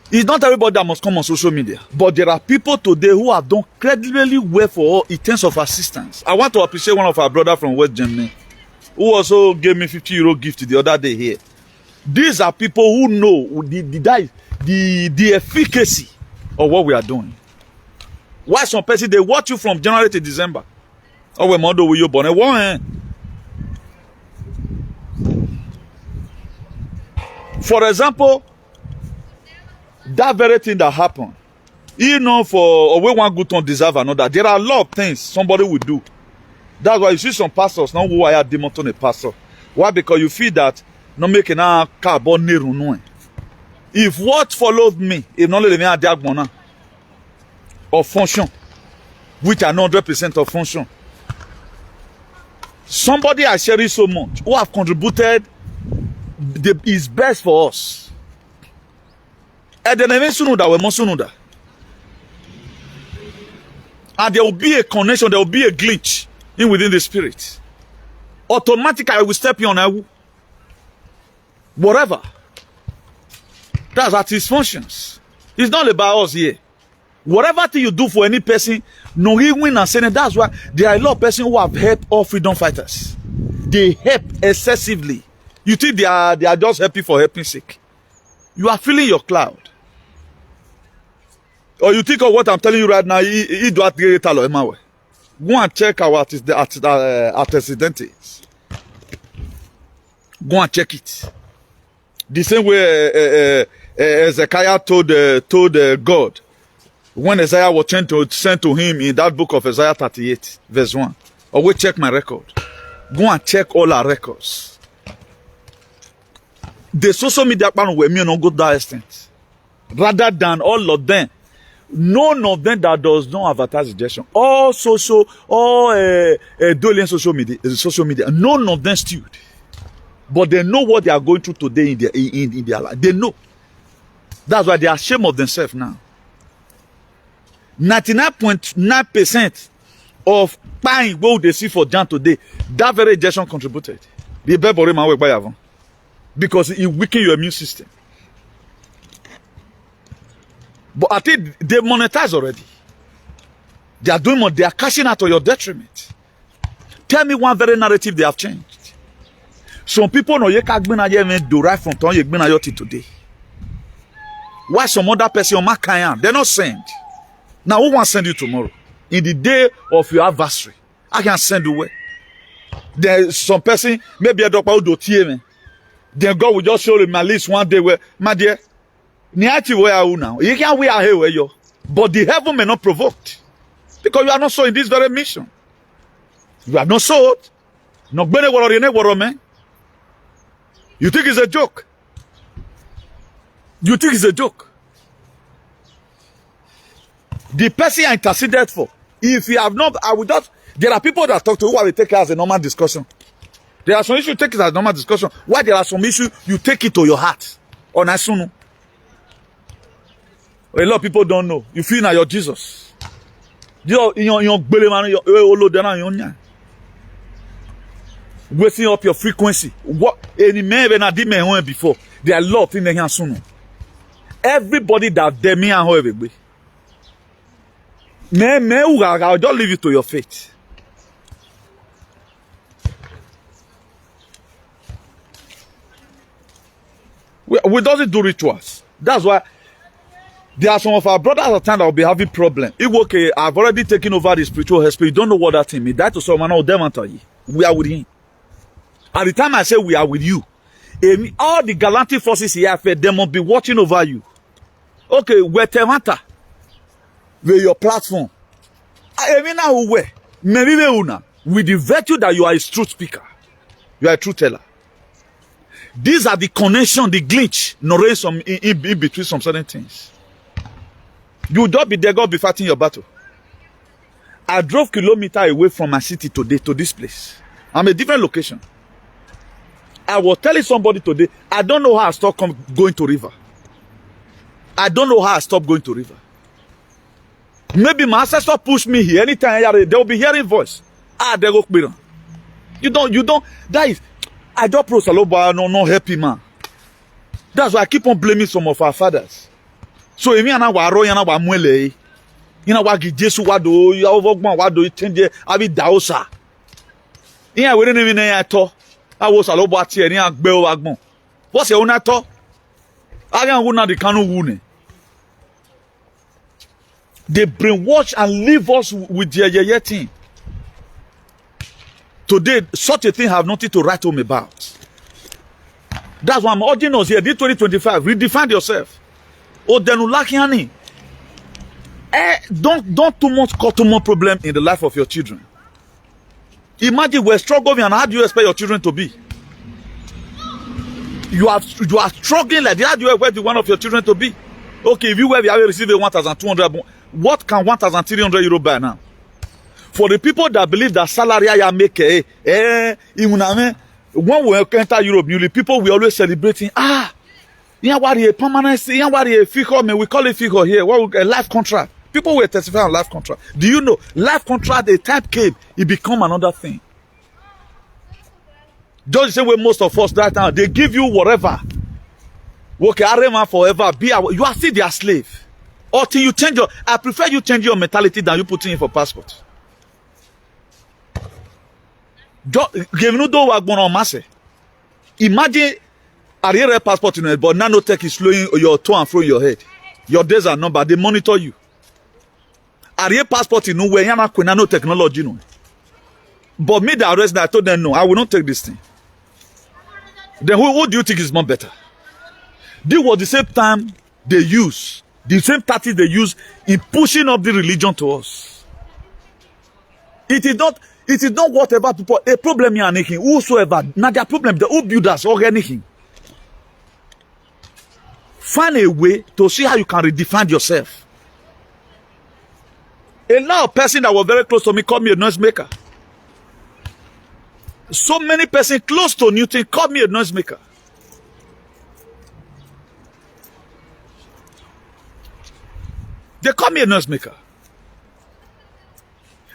It's not everybody that must come on social media. But there are people today who have done credibly well for in terms of assistance. I want to appreciate one of our brothers from West Germany, who also gave me €50 gift the other day here. These are people who know the efficacy of what we are doing. Why some person, they watch you from January to December. Oh, we model with you born. For example, that very thing that happened, you know, for we one good to deserve another. There are a lot of things somebody will do. That's why you see some pastors now who are demoting a pastor. Why? Because you feel that no making a carbon near. If what followed me, if not let me add that of function, which are not 100% of function. Somebody I cherish so much, who have contributed is best for us. And then and there will be a connection, there will be a glitch in within the spirit. Automatically, I will step in on whatever. That's at his functions. It's not about us here. Whatever thing you do for any person, no he win and saying that's why there are a lot of persons who have helped all freedom fighters. They help excessively. You think they are just helping for helping sake. You are feeling your cloud. Or you think of what I'm telling you right now, you do get Go and check our antecedents. Go and check it. The same way Ezekiah told God when Isaiah was sent to him in that book of Isaiah 38, verse 1. Or we check my record. Go and check all our records. The social media plan were me not go to that extent. Rather than all of them, none of them that does not advertise rejection. All dueling social media, none of them stood. But they know what they are going through today in their life. They know. That's why they are ashamed of themselves now. 99.9% of pain what they see for Jan today, that very rejection contributed. Because it weakens your immune system. But I think they monetize already. They are doing more. They are cashing out on your detriment. Tell me one very narrative they have changed. Some people know you can't derive from ton you today. Why some other person they're not sent. Now who wants to send you tomorrow? In the day of your adversary, I can send you where. There's some person maybe a doctor who do me. Then God will just show you my list one day where my dear. Where are you now? You can't wear here where you. But the heaven may not provoke. Because you are not so in this very mission. You are not so. No man. You think it's a joke? You think it's a joke? The person I interceded for, if you have not, I will just, there are people that talk to who I will take it as a normal discussion. There are some issues you take it as a normal discussion. Why there are some issues you take it to your heart. On asunu. A lot of people don't know. You feel now you're Jesus. You're wasting up your frequency. What any man when I did me before. There are a lot of things here soon. Everybody that they me and everybody. I'll just leave you to your fate. We doesn't do rituals. That's why there are some of our brothers at times that will be having problems. If okay, I've already taken over the spiritual aspect. You don't know what that thing means. That to someone of them enter you. We are with him. At the time I say we are with you, all the galactic forces here, they must be watching over you. Okay, where Temata, where your platform. With the virtue that you are a truth speaker, you are a truth teller. These are the connection, the glitch, some in between some certain things. You will not be there, God will be fighting your battle. I drove kilometers away from my city today to this place. I'm a different location. I was telling somebody today, I don't know how I stopped going to river. I don't know how I stopped going to river. Maybe my ancestor pushed me here. Anytime they will be hearing voice. They go clear. You don't, that is, I don't no help him, man. That's why I keep on blaming some of our fathers. So emi ana wa ro yana wa muele. Ina wa gi Jesu wa do ya ovogbon wa do change abi daosa. Iya we ni mi na ya to. Awo sa lo bo ati e ni agbe o agbon. What's your own to? Again, who not the canoe wound. They brainwash and leave us with their thing. Today, such a thing have nothing to write home about. That's why I'm urging us here. This 2025, redefine yourself. Oh, then ulakiani. Don't too much cause too much problem in the life of your children. Imagine we're struggling, and how do you expect your children to be? You are struggling like that. How do you expect one of your children to be? Okay, if you have received a 1,200, what can 1,300 euro buy now? For the people that believe that salary I make, when we enter Europe, newly people we always celebrating. Yeah, what a permanent, yeah, what a figure, we call it figure here. What a life contract. People were testifying on life contract. Do you know life contract? The time came, it become another thing. Just the same way most of us right now, they give you whatever. Okay, Arema forever. You are still their slave. Until you change your, I prefer you change your mentality than you put in for passport. Imagine a passport in it, but nanotech is slowing your to and fro in your head. Your days are numbered. They monitor you. A passport in nowhere, you're not nanotechnology. No. But me, the arrest, I told them no, I will not take this thing. Then who do you think is more better? This was the same time they use, the same tactics they use in pushing up the religion to us. It is not whatever people, a problem you are making, whosoever, not their problem, the who build us or anything. Find a way to see how you can redefine yourself. A lot of person that were very close to me called me a noisemaker. So many persons close to Newton called me a noisemaker. They call me a noisemaker.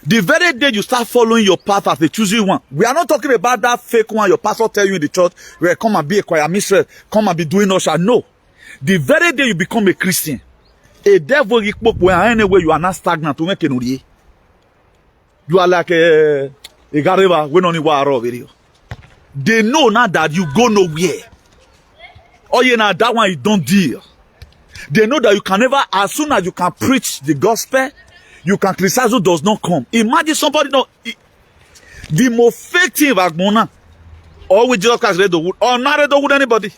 The very day you start following your path as the choosing one, we are not talking about that fake one your pastor tell you in the church, where come and be a choir mistress, come and be doing usher. No. The very day you become a Christian, a devil anywhere you are not stagnant to make an you are like a gareba when only war video. They know now that you go nowhere. Oh yeah, now that one you don't deal. They know that you can never, as soon as you can preach the gospel, you can criticize who does not come. Imagine somebody know the most fake thing about Mona, or with Jesus Christ read the wood, or not read the wood anybody.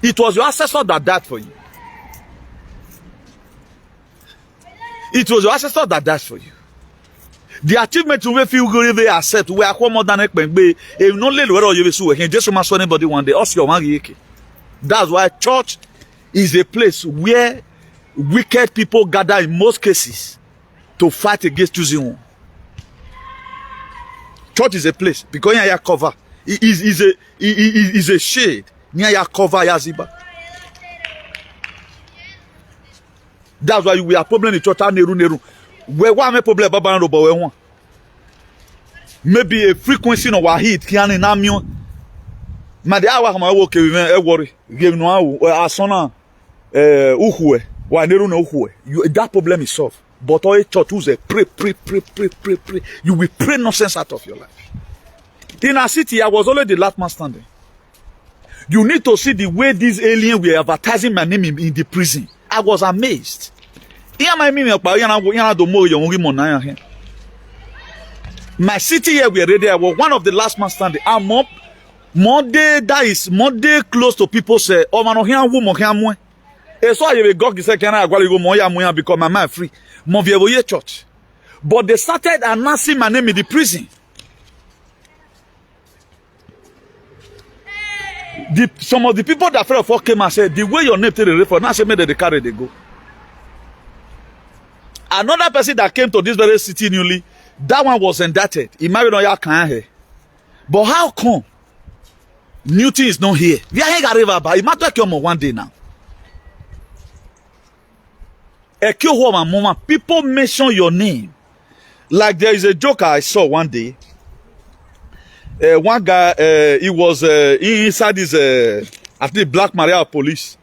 It was your ancestor that died for you. It was your ancestor that died for you. The achievement you will feel good they accept. We are more than a be if no little where you will see just must anybody one day. Also, that's why church is a place where wicked people gather in most cases to fight against choosing one. Church is a place because you are cover. It is a shade near your cover yaziba. That's why we are problem in church neru. Where one may problem baba no but one. Maybe a frequency no wahid kiani namio. Ma de awa ma wo ke we worry. Give no asona uhwe. Wa neru no uhwe. That problem is solved. But all church who's a pray. You will pray nonsense out of your life. In our city, I was always the last man standing. You need to see the way these aliens were advertising my name in the prison. I was amazed. My city here we already. I was one of the last man standing. I'm up. Monday close to people say, "Oh man, here woman here mo." So I will go say, "Can I go more ya because my mind free." Mon vieux church, but they started announcing my name in the prison. Some of the people that fell for came and said, "The way your name to the refer, now say me that they carry they go." Another person that came to this very city newly, that one was indicted. Imagine on your can here. But how come Newton is not here? We are here river, but it matter come one day now. People mention your name. Like there is a joke I saw one day. One guy, he was inside his, I think Black Maria police.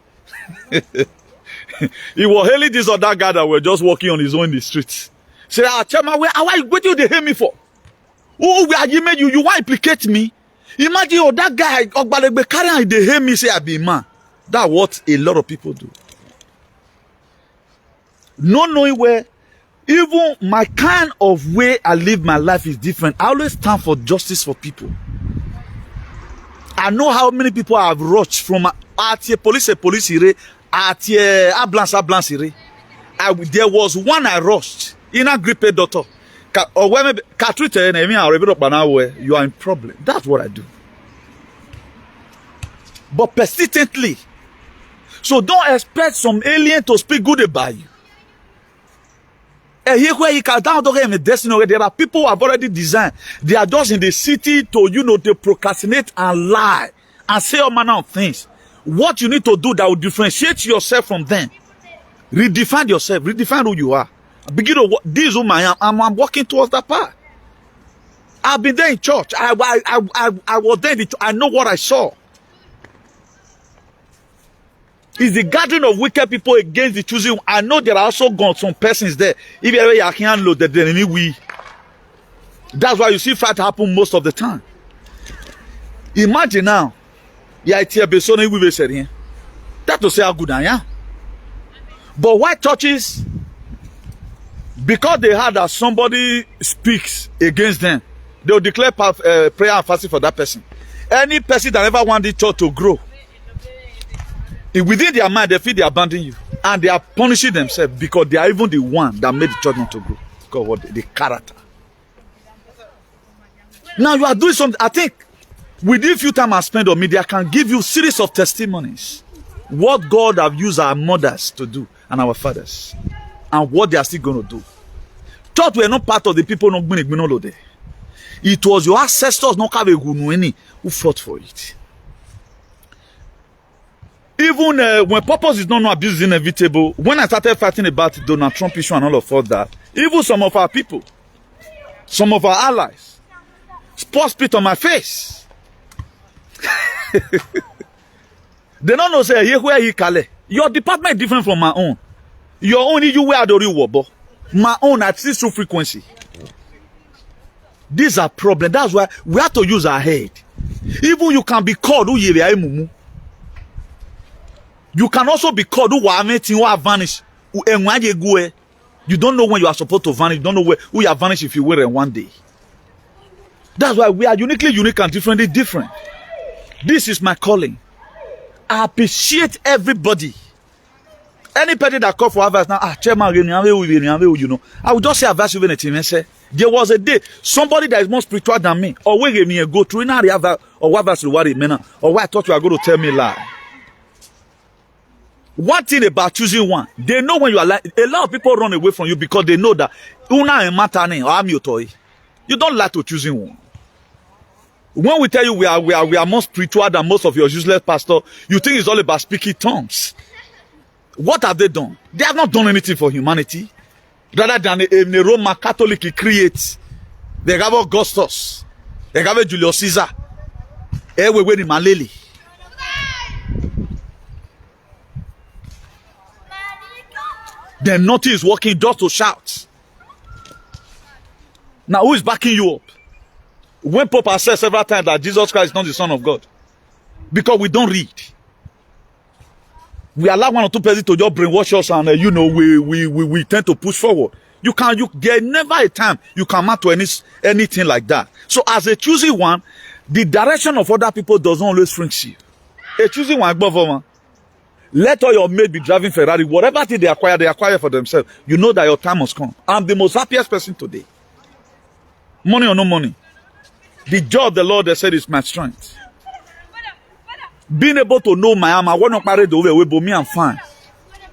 He was hailing this other guy that were just walking on his own in the streets. Say, Chairman, what do you hate me for? Oh, where you made you want to implicate me? Imagine, oh, that guy, they hate me, say I be man. That's what a lot of people do. Not knowing where, even my kind of way I live my life is different. I always stand for justice for people. I know how many people I have rushed from police here, ambulance here. There was one I rushed in a gripe doctor. Or when you are in problem. That's what I do. But persistently. So don't expect some alien to speak good about you. And here where you can down the destiny, there are people who have already designed. They are just in the city to, to procrastinate and lie and say all manner of things. What you need to do that will differentiate yourself from them. Redefine yourself. Redefine who you are. Begin to this is who I am. I'm walking towards that path. I've been there in church. I was there. I know what I saw. It's the gathering of wicked people against the choosing. I know there are also gone some persons there. If you ever can't load the enemy, that's why you see fight happen most of the time. Imagine now, that to say how good I am. But why churches? Because they heard that somebody speaks against them, they will declare prayer and fasting for that person. Any person that never want the church to grow, within their mind, they feel they abandon you. And they are punishing themselves because they are even the one that made the church not to grow. Because what the character. Now you are doing something. I think within few time I spend on media, I can give you series of testimonies. What God have used our mothers to do and our fathers. And what they are still going to do. Thought we are not part of the people not going there. It was your ancestors not who fought for it. Even when purpose is not abuse is inevitable, when I started fighting about Donald Trump issue and all of that, even some of our people, some of our allies, sport spit on my face. They don't know say here where he kale. Your department is different from my own. Your own you where the real wobble. My own at least through frequency. These are problems. That's why we have to use our head. Even you can be called who you You can also be called who are vanish. You don't know when you are supposed to vanish. You don't know who you are vanish if you will in one day. That's why we are uniquely unique and differently different. This is my calling. I appreciate everybody. Anybody that call for advice now, chairman, you know, I will just say advice even a team and say, there was a day, somebody that is more spiritual than me, or we gave me a go through, or what advice or why I thought you are going to tell me lie. One thing about choosing one, they know when you are lying. A lot of people run away from you because they know that you don't like to choosing one. When we tell you we are more spiritual than most of your useless pastor, you think it's all about speaking tongues. What have they done? They have not done anything for humanity. Rather than a Roman Catholic create. They have Augustus. They have Julius Caesar. Maleli. Then nothing is working just to shout. Now who is backing you up? When Pope has said several times that Jesus Christ is not the Son of God. Because we don't read. We allow one or two persons to just brainwash us and we tend to push forward. There never a time you can mount to anything like that. So as a choosing one, the direction of other people doesn't always fringe you. A choosing one, let all your mates be driving Ferrari. Whatever thing they acquire for themselves. You know that your time must come. I'm the most happiest person today. Money or no money. The joy of the Lord, they said, is my strength. Being able to know my arm, I want to parade over with me, I'm fine.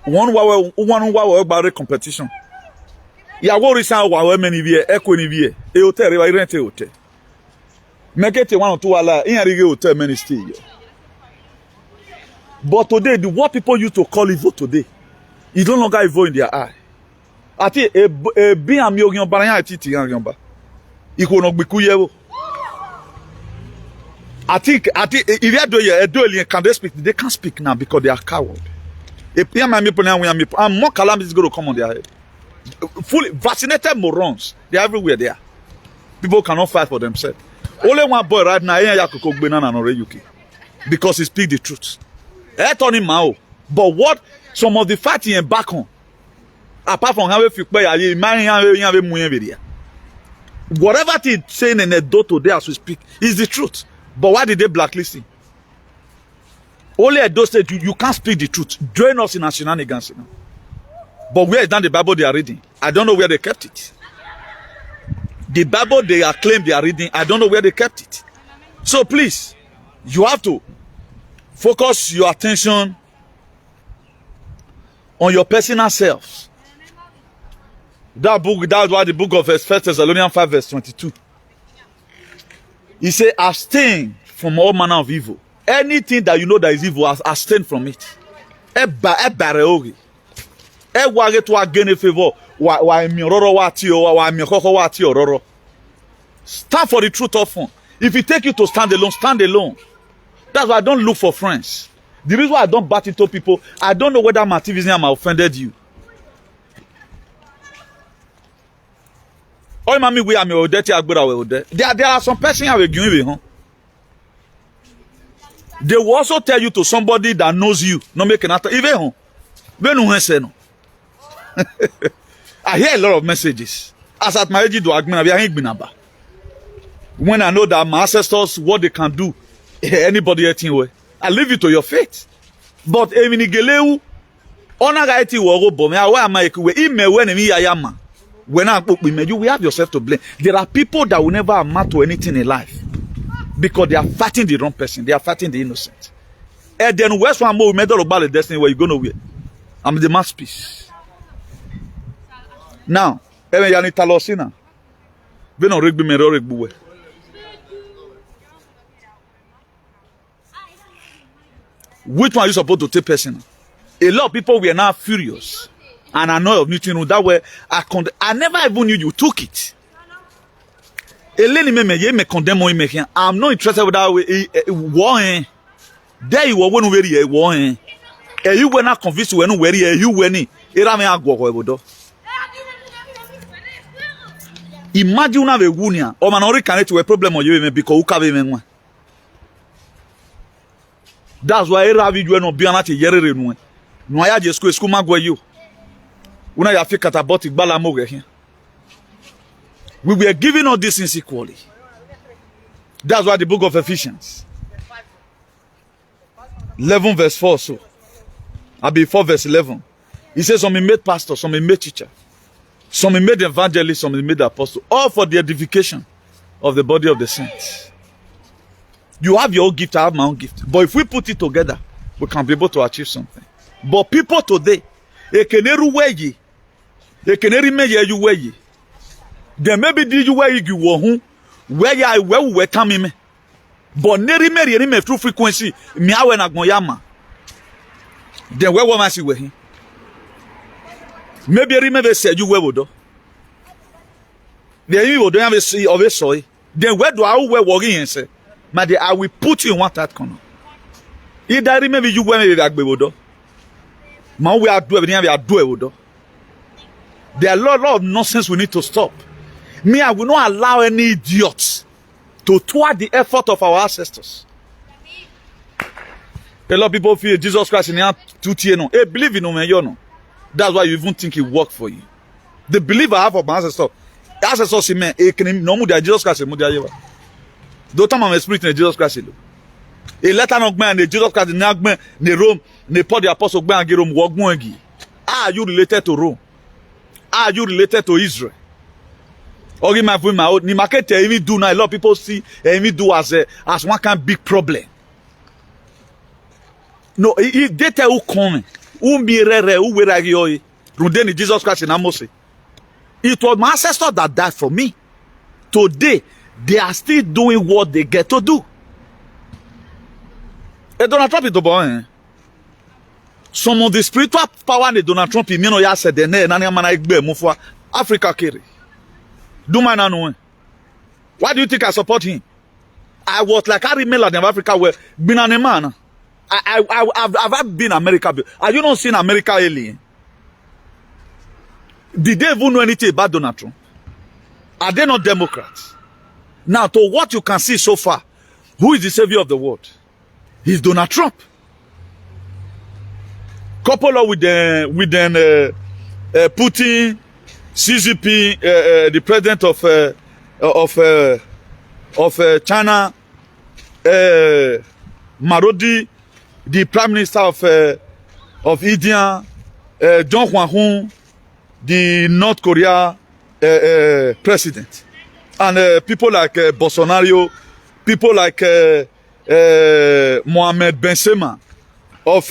One about competition. Ya wo reason wa many vie echo ni vie. E hotel we rent hotel. Make it one or two ala in a hotel many stay. But today, what people used to call evil today, it's no longer evil in their eye. I think a be am yogion baranya titi yamba. Iko no gbeku I think if you do can they speak? They can't speak now because they are coward. And more calamity is going to come on their head. Fully vaccinated morons. They're everywhere there. People cannot fight for themselves. Only one boy right now, because he speaks the truth. But what some of the fighting in back home, apart from how you whatever he's saying in the door today as we speak is the truth. But why did they blacklist him? Only at those states you can't speak the truth. Join us in our shenanigans. You know? But where is that the Bible they are reading? I don't know where they kept it. The Bible they are claimed they are reading, I don't know where they kept it. So please, you have to focus your attention on your personal selves. That book, that's why the book of 1 Thessalonians 5 verse 22. He said, abstain from all manner of evil. Anything that you know that is evil, abstain from it. Stand for the truth often. If it take you to stand alone, stand alone. That's why I don't look for friends. The reason why I don't bat into people, I don't know whether my activism has offended you. There are some persons I will give you. They will also tell you to somebody that knows you. No make an even I hear a lot of messages. As at my age, when I know that my ancestors, what they can do, anybody way, I leave it to your faith. But when you have yourself to blame. There are people that will never amount to anything in life because they are fighting the wrong person. They are fighting the innocent. And then where's one more medal about the destiny where you go nowhere? I'm the masterpiece. Now, which one are you supposed to take personal? A lot of people were now furious. And I know of Newton that way I never even knew you took it. I'm not interested with that way. There you were when we were and you were not convinced when you were in. Imagine a wunia or man already connect to a problem or you because you can't. That's why I have you no be an at a year in no I just school magwa you. We were giving all this things equally. That's why the book of Ephesians 11 verse 4 so. I'll be 4 verse 11. He says some made pastor, some made teacher, some made evangelist, some made apostle, all for the edification of the body of the saints. You have your own gift, I have my own gift. But if we put it together, we can be able to achieve something. But people today, then maybe did you where you were where I were coming. But never me through frequency, me I went Goyama. Then where was I with him? Maybe I remember said you were do. Then you don't have a see of a soy. Then where do I wear walking and say, my dear, I will put you in one that corner. If I remember you were like Bewodo. Man, we are doing everything we are doing. There are a lot of nonsense we need to stop. Me, I will not allow any idiots to thwart the effort of our ancestors. A lot of people feel Jesus Christ in the They believe in him, That's why you even think he worked for you. The belief I have of my ancestors, ancestors in me, no more than Jesus Christ. Don't tell my spirit in Jesus Christ. A letter of man, Jesus Christ, in Rome, ne Paul the Apostle, Rome, Wogwangi. Are you related to Rome? Are you related to Israel? Or in my voice, ni market even do now. A lot of people see even do as one kind of big problem. No, they tell who coming, who mirror, who were you? Rudeni Jesus Christ in Amos. It was my ancestors that died for me. Today, they are still doing what they get to do. And Donald Trump is the boy. Some of the spiritual power in Donald Trump, you know, ya said the name, and I move for Africa carry. Do man know? Why do you think I support him? I was like Harry Miller in Africa where been an man. Have I been America? Are you not seeing America alien? Did they even know anything about Donald Trump? Are they not Democrats? Now, to what you can see so far, who is the savior of the world? He's Donald Trump. Coupled up with Putin, CCP, the president of China, Marodi, the prime minister of India, John Hwang-hun, the North Korea president, and people like Bolsonaro, people like Mohammed Ben Salman of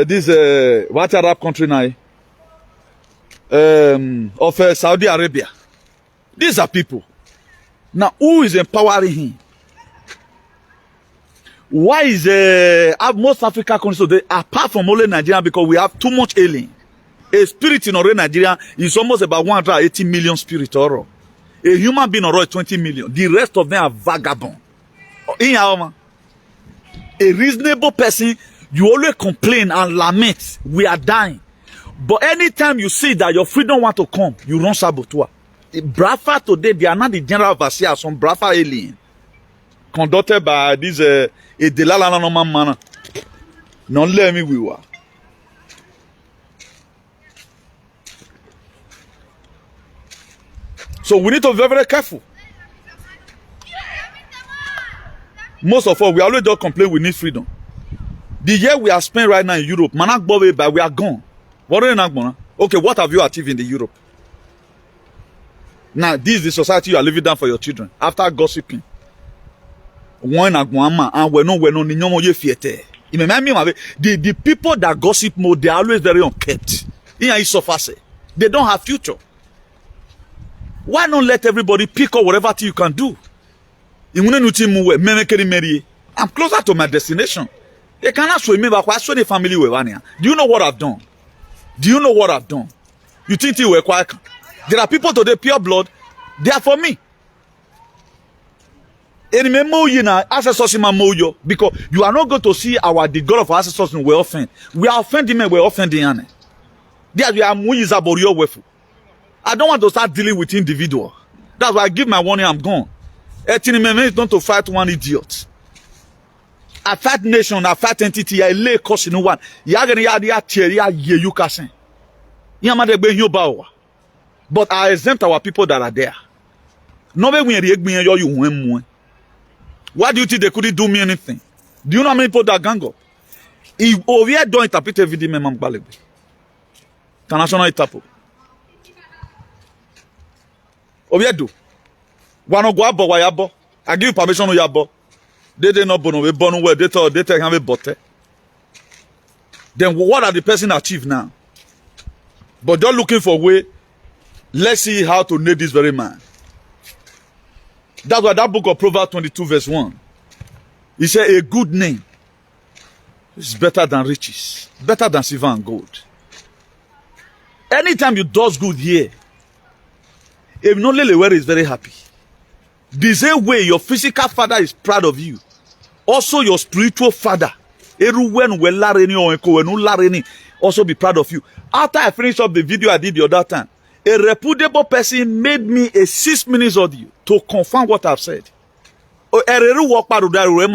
this what Arab country now, of Saudi Arabia. These are people. Now, who is empowering him? Why is most African countries today, apart from only Nigeria, because we have too much alien? A spirit in already Nigeria is almost about 180 million spirit or a human being or 20 million. The rest of them are vagabond. A reasonable person, you always complain and lament, we are dying. But anytime you see that your freedom want to come, you run saboteur. Brafa today, they are not the general overseer, some Brafa alien. Conducted by this Delala Norman man. Non let me we were. So we need to be very, very careful. Most of us, we always don't complain we need freedom. The year we are spent right now in Europe, Manak Bobe, but we are gone. What are you? Okay, what have you achieved in the Europe? Now, this is the society you are living down for your children. After gossiping. The people that gossip more, they are always very unkept. They don't have future. Why not let everybody pick up whatever thing you can do? I'm closer to my destination. They cannot show me back. I show the family. Do you know what I've done? Do you know what I've done? You think you were quiet? There are people today, pure blood. They are for me. Because you are not going to see the God of our ancestors we offend. We are offending men, we are offending. I don't want to start dealing with individual. That's why I give my warning, I'm gone. It's not to fight one idiot. I fight nation, I fight entity, I lay cost in one. But I exempt our people that are there. Why do you think they couldn't do me anything? Do you know how many people that gang up? If over here don't interpret everything, memang balebe. International itapo. Over here do. Wano go abo wa yabo. I give you permission to yabo. They not bono we bono where they take have a botte. Then what are the person achieve now? But they're looking for a way. Let's see how to nail this very man. That's why that book of Proverbs 22 verse 1. He said a good name is better than riches, better than silver and gold. Anytime you do good here, if not Lelewere is very happy. The same way your physical father is proud of you, also your spiritual father, also be proud of you. After I finished up the video I did the other time, a reputable person made me a 6 minutes audio to confirm what I've said. Understand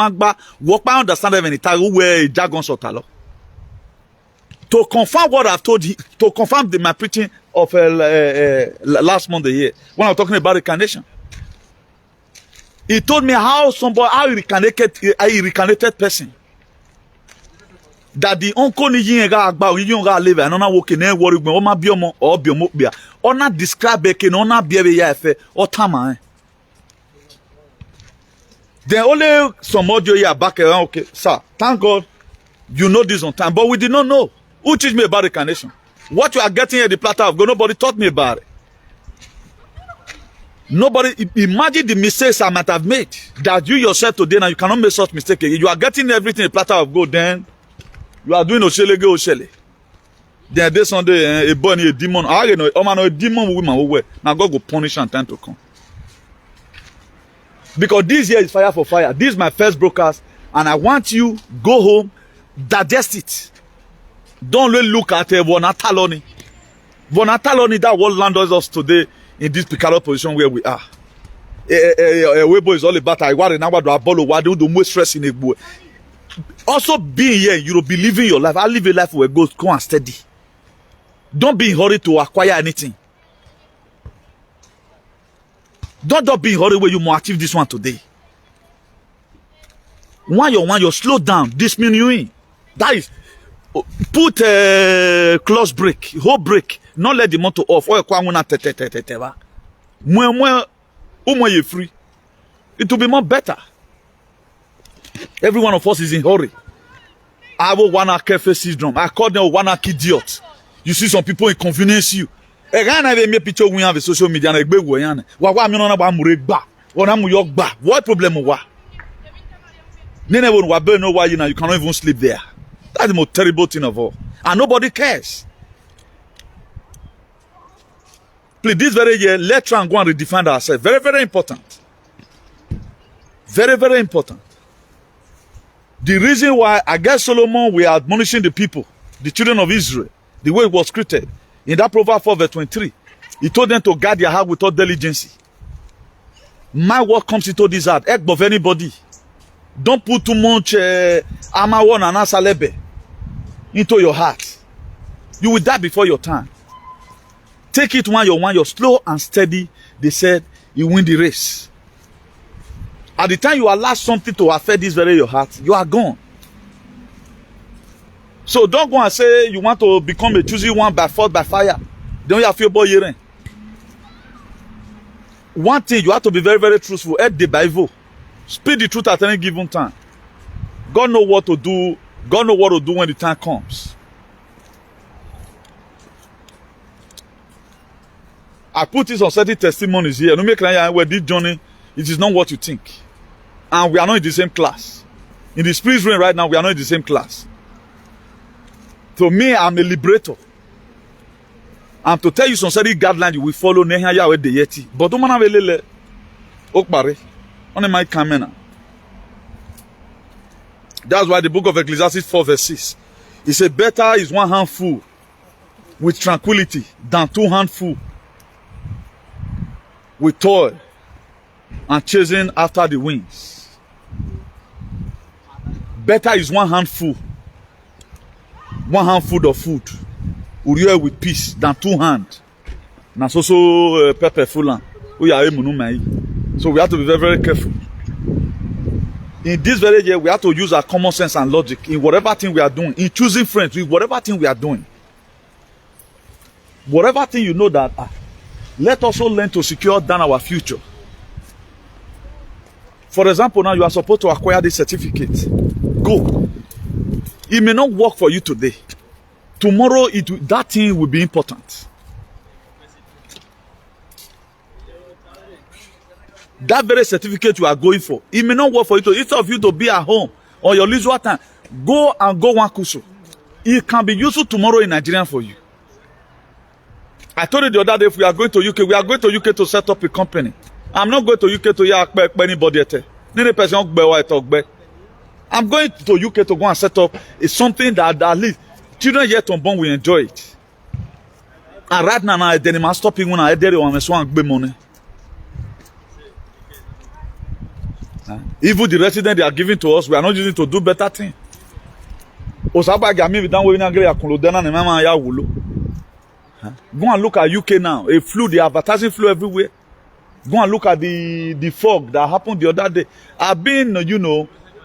to confirm what I've told you, to confirm my preaching of last month here when I was talking about reincarnation. He told me how a reincarnated person that the uncle ni yin ga agba yin ga live and ona wo ke na worry gbe o ma bi omo or bi omo bia ona describe ke na ona bi e ya efe o tama. Then only some audio here back around. Okay, sir, thank God you know this on time, but we did not know. Who teach me about reincarnation? What you are getting at the platter of God, nobody taught me about it. Nobody. Imagine the mistakes I might have made. That you yourself today now you cannot make such mistake. You are getting everything a platter of gold, then you are doing Oshele. Then this Sunday a boy a demon. A demon woman will now God will punish and time to come. Because this year is fire for fire. This is my first broadcast, and I want you go home, digest it. Don't really look at Vonataloni. Vonataloni, that what landed us today in this precarious position where we are. Weibo is all about I want to abolo. Why don't do more stress in a boy? Also, being here, you will be living your life. I live a life where it goes go and steady. Don't be in a hurry to acquire anything. Don't be in a hurry where you must achieve this one today. One, you slow down, disminuing. That is, put a close brake, whole brake. Not let the motor off. When you're free, it will be more better. Every one of us is in a hurry. I will want to careful syndrome. I call them one idiot. You see some people inconvenience you. A picture we have a social media and a big way. What problem? You cannot even sleep there. That's the most terrible thing of all. And nobody cares. Please, this very year, let's try and go and redefine ourselves. Very, very important. Very, very important. The reason why I guess Solomon we are admonishing the people, the children of Israel, the way it was created. In that Proverbs 4 verse 23, he told them to guard their heart with all diligence. My word comes into this heart. Egg of anybody. Don't put too much Amawan and Asalebe into your heart. You will die before your time. Take it one, you're slow and steady. They said you win the race. At the time you allow something to affect this very your heart, you are gone. So don't go and say you want to become a choosy one by force, by fire. Then you have your boy hearing. One thing, you have to be very, very truthful. At the Bible. Speak the truth at any given time. God knows what to do. God knows what to do when the time comes. I put this on certain testimonies here. No make where this journey, it is not what you think. And we are not in the same class. In the spirit realm right now, we are not in the same class. To me, I'm a liberator. I'm to tell you some certain guidelines you will follow. But don't have a little okbare on my camera. That's why the book of Ecclesiastes 4 verse 6. It says, better is one handful with tranquility than two handful with toil and chasing after the winds. Better is one handful of food uriel with peace than two hands. Na so pepper full. So we have to be very, very careful. In this very year, we have to use our common sense and logic in whatever thing we are doing, in choosing friends with whatever thing we are doing. Whatever thing you know that, let us also learn to secure down our future. For example, now you are supposed to acquire this certificate. Go. It may not work for you today. Tomorrow, that thing will be important. That very certificate you are going for, it may not work for you to, instead of you to be at home or your leisure time, go one kusu. It can be useful tomorrow in Nigeria for you. I told you the other day, if we are going to UK, we are going to UK to set up a company. I'm not going to UK to hear anybody. I'm going to UK to go and set up something that at least children yet unborn will enjoy it. And right now, I must stop when I did it on a money. Even the residents they are giving to us, we are not using to do better things. Go and look at UK now. A flu, the advertising flu everywhere. Go and look at the fog that happened the other day. I've been,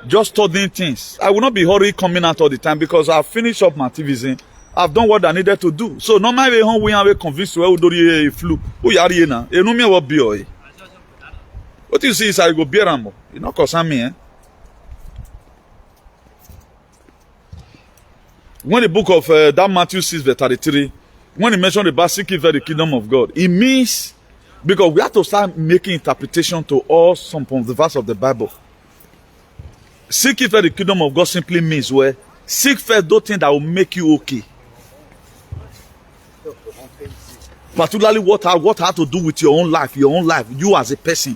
just studying things. I will not be hurry coming out all the time because I've finished up my activism. I've done what I needed to do. So normally we are convinced we do a flu. Who are you now? You know me what be. What you see is I go beer ammo. You not concern me, eh? When the book of that Matthew 6 verse 33, when he mentioned about seeking for the kingdom of God, it means because we have to start making interpretation to all some of the verse of the Bible. Seek for the kingdom of God simply means where seek first those things that will make you okay. Particularly what have to do with your own life, you as a person.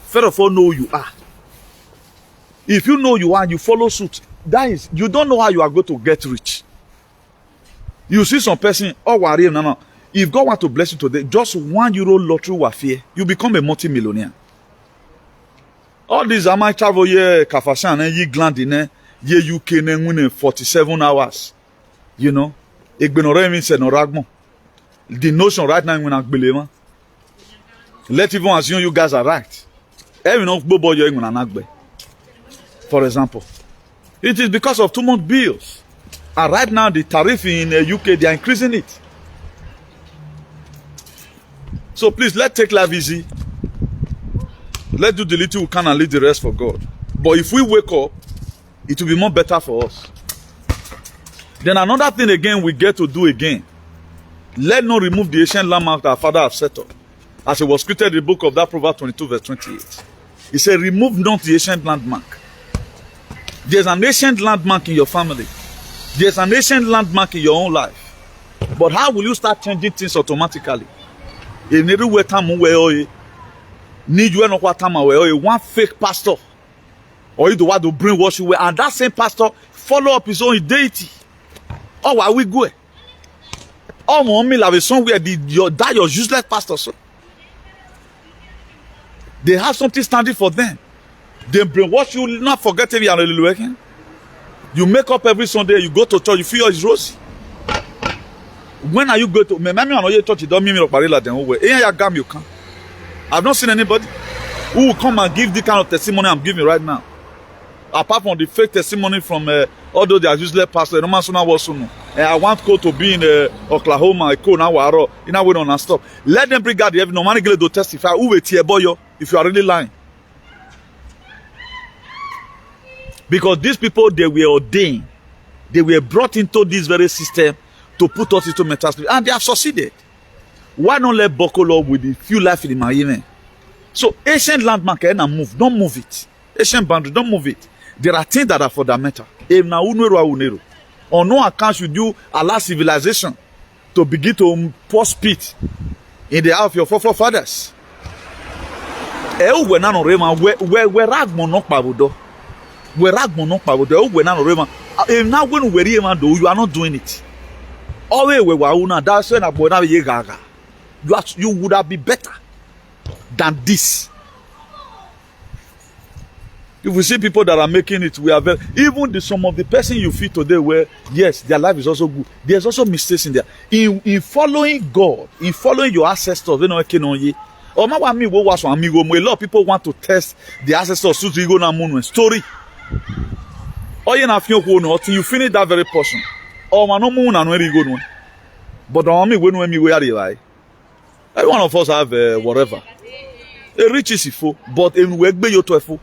first of all know who you are. If you know you are, you follow suit. That is, you don't know how you are going to get rich. You see some person, oh, worry, no. If God want to bless you today, just €1 lottery warfare, you become a multi-millionaire. All these I might travel here, Kafashan, and ye gland in ye UK in 47 hours. You know, the notion right now when I believe, let even assume you guys are right. For example, it is because of 2 month bills. And right now, the tariff in the UK, they are increasing it. So please, let's take life easy. Let's do the little we can and leave the rest for God. But if we wake up, it will be more better for us. Then another thing again we get to do again. Let not remove the ancient landmark that our father have set up. As it was quoted in the book of that Proverbs 22 verse 28. He said, remove not the ancient landmark. There's an ancient landmark in your family. There's an ancient landmark in your own life. But how will you start changing things automatically? Need you one fake pastor, or you the one to brainwash you, and that same pastor follow up his own deity. Oh, why we go? Oh, mommy, like somewhere that your useless pastor. So they have something standing for them. They brainwash you, not forgetting you are really working. You make up every Sunday, you go to church, you feel it's rosy. When are you going to? Maybe I know your church. You don't mean me like them. You can. I've not seen anybody who will come and give the kind of testimony I'm giving right now. Apart from the fake testimony from although they are useless pastors, I want Cole to be in Oklahoma, Cole now, you know, we don't stop. Let them bring out the evidence. No man to testify. Who will tear boy if you are really lying? Because these people, they were ordained, they were brought into this very system to put us into mental slavery, and they have succeeded. Why not let buckle up with the few life in the Miami? So ancient landmark and move, don't move it. Ancient boundary, don't move it. There are things that are fundamental. On no account should you allow civilization to begin to pour spit in the eye of your forefathers. Now when you are not doing it. Always you would have been better than this. If we see people that are making it, we are very, even some of the person you feel today where yes, their life is also good. There's also mistakes in there. In following God, in following your ancestors, a lot of people want to test the ancestors to go na moon story. Or you finish that very portion. Or no moon and where you go. But when we are every one of us have whatever. A rich is full, but in Wegbe Yoto.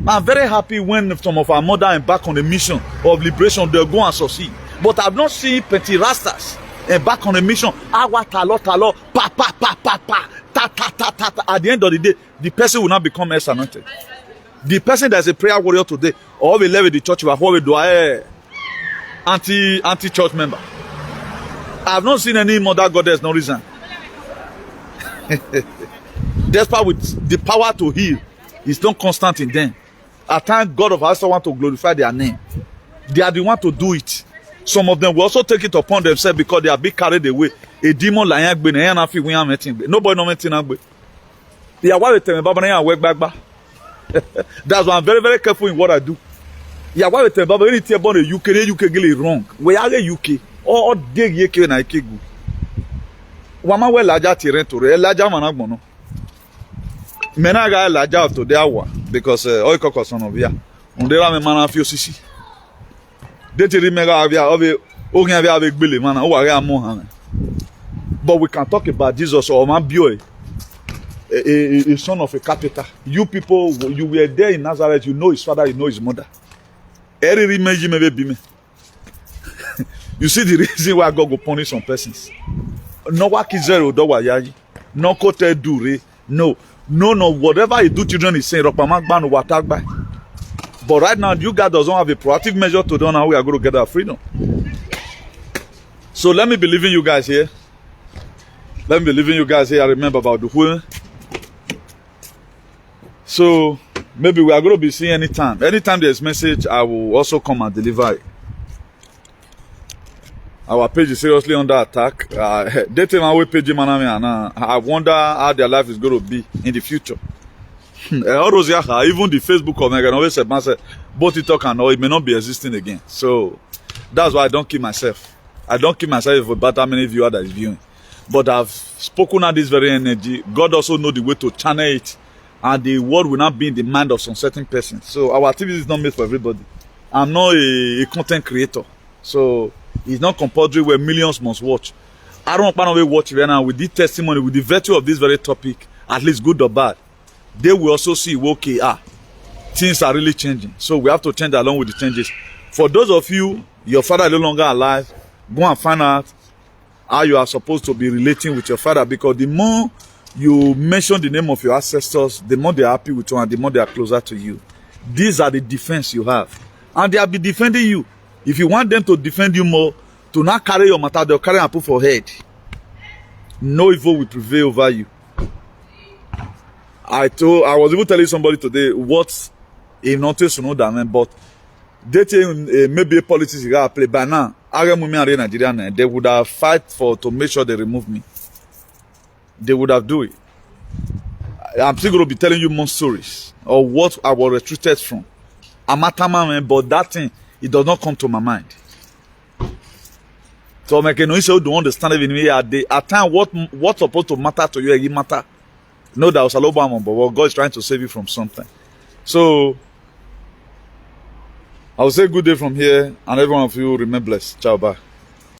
I'm very happy when some of our mother embark on a mission of liberation, they'll go and succeed. But I've not seen petty rastas embark on a mission. Awa talo talo, pa pa pa pa pa, ta ta ta ta ta. At the end of the day, the person will not become less anointed. The person that's a prayer warrior today, or we leave the church, we do anti-church member. I've not seen any mother goddess, no reason. Despite with the power to heal, it's not constant in them. At times, God of us want to glorify their name. They are the one to do it. Some of them will also take it upon themselves because they are being carried away. A demon like nobody knows anything. They are why tell me work back. That's why I'm very, very careful in what I do. Yeah, why we tell me anything about the UK get it wrong. We are the UK. All day UK na ikegu. Wama we laja tiren to re laja managbono. Mena ga laja to the hour because oil kokos on ovia. Undera me mana fi osisi. De tiri mega avia obi ogun avia avec gbele mana o wa re amu han. But we can talk about Jesus or man bio a son of a carpenter. You people, you were there in Nazareth, you know his father, you know his mother. You see the reason why God will punish some persons. No wakizero do wayaji. No kote dure. No, whatever you do, children is saying, but right now, you guys don't have a proactive measure to do now. We are going to get our freedom. So let me believe in you guys here. Let me believe in you guys here. I remember about the whole. So maybe we are going to be seeing anytime. Anytime there's message, I will also come and deliver it. Our page is seriously under attack. They tell me page I wonder how their life is going to be in the future. Even the Facebook of Megan always said, both TikTok and all, it may not be existing again. So that's why I don't keep myself. I don't keep myself about how many viewers that is viewing. But I've spoken at this very energy. God also knows the way to channel it. And the word will not be in the mind of some certain persons. So our activity is not made for everybody. I'm not a content creator. So it's not compulsory where millions must watch. I don't want to watch right now with the testimony, with the virtue of this very topic, at least good or bad. They will also see, okay, things are really changing. So we have to change along with the changes. For those of you, your father is no longer alive, go and find out how you are supposed to be relating with your father, because the more you mention the name of your ancestors, the more they are happy with you and the more they are closer to you. These are the defense you have. And they will be defending you. If you want them to defend you more, to not carry your matter, they'll carry and put for head. No evil will prevail over you. I was even telling somebody today what a notice to know that, man, but they think maybe politics you gotta play by now. They would have fight to make sure they remove me. They would have do it. I'm still going to be telling you more stories of what I was retreated from. I'm a man, but that thing, it does not come to my mind. So I can also don't understand even me at time what's supposed to matter to you, it matter. Know that was a Obama, but God is trying to save you from something. So I will say good day from here, and every one of you remain blessed. Ciao, bye.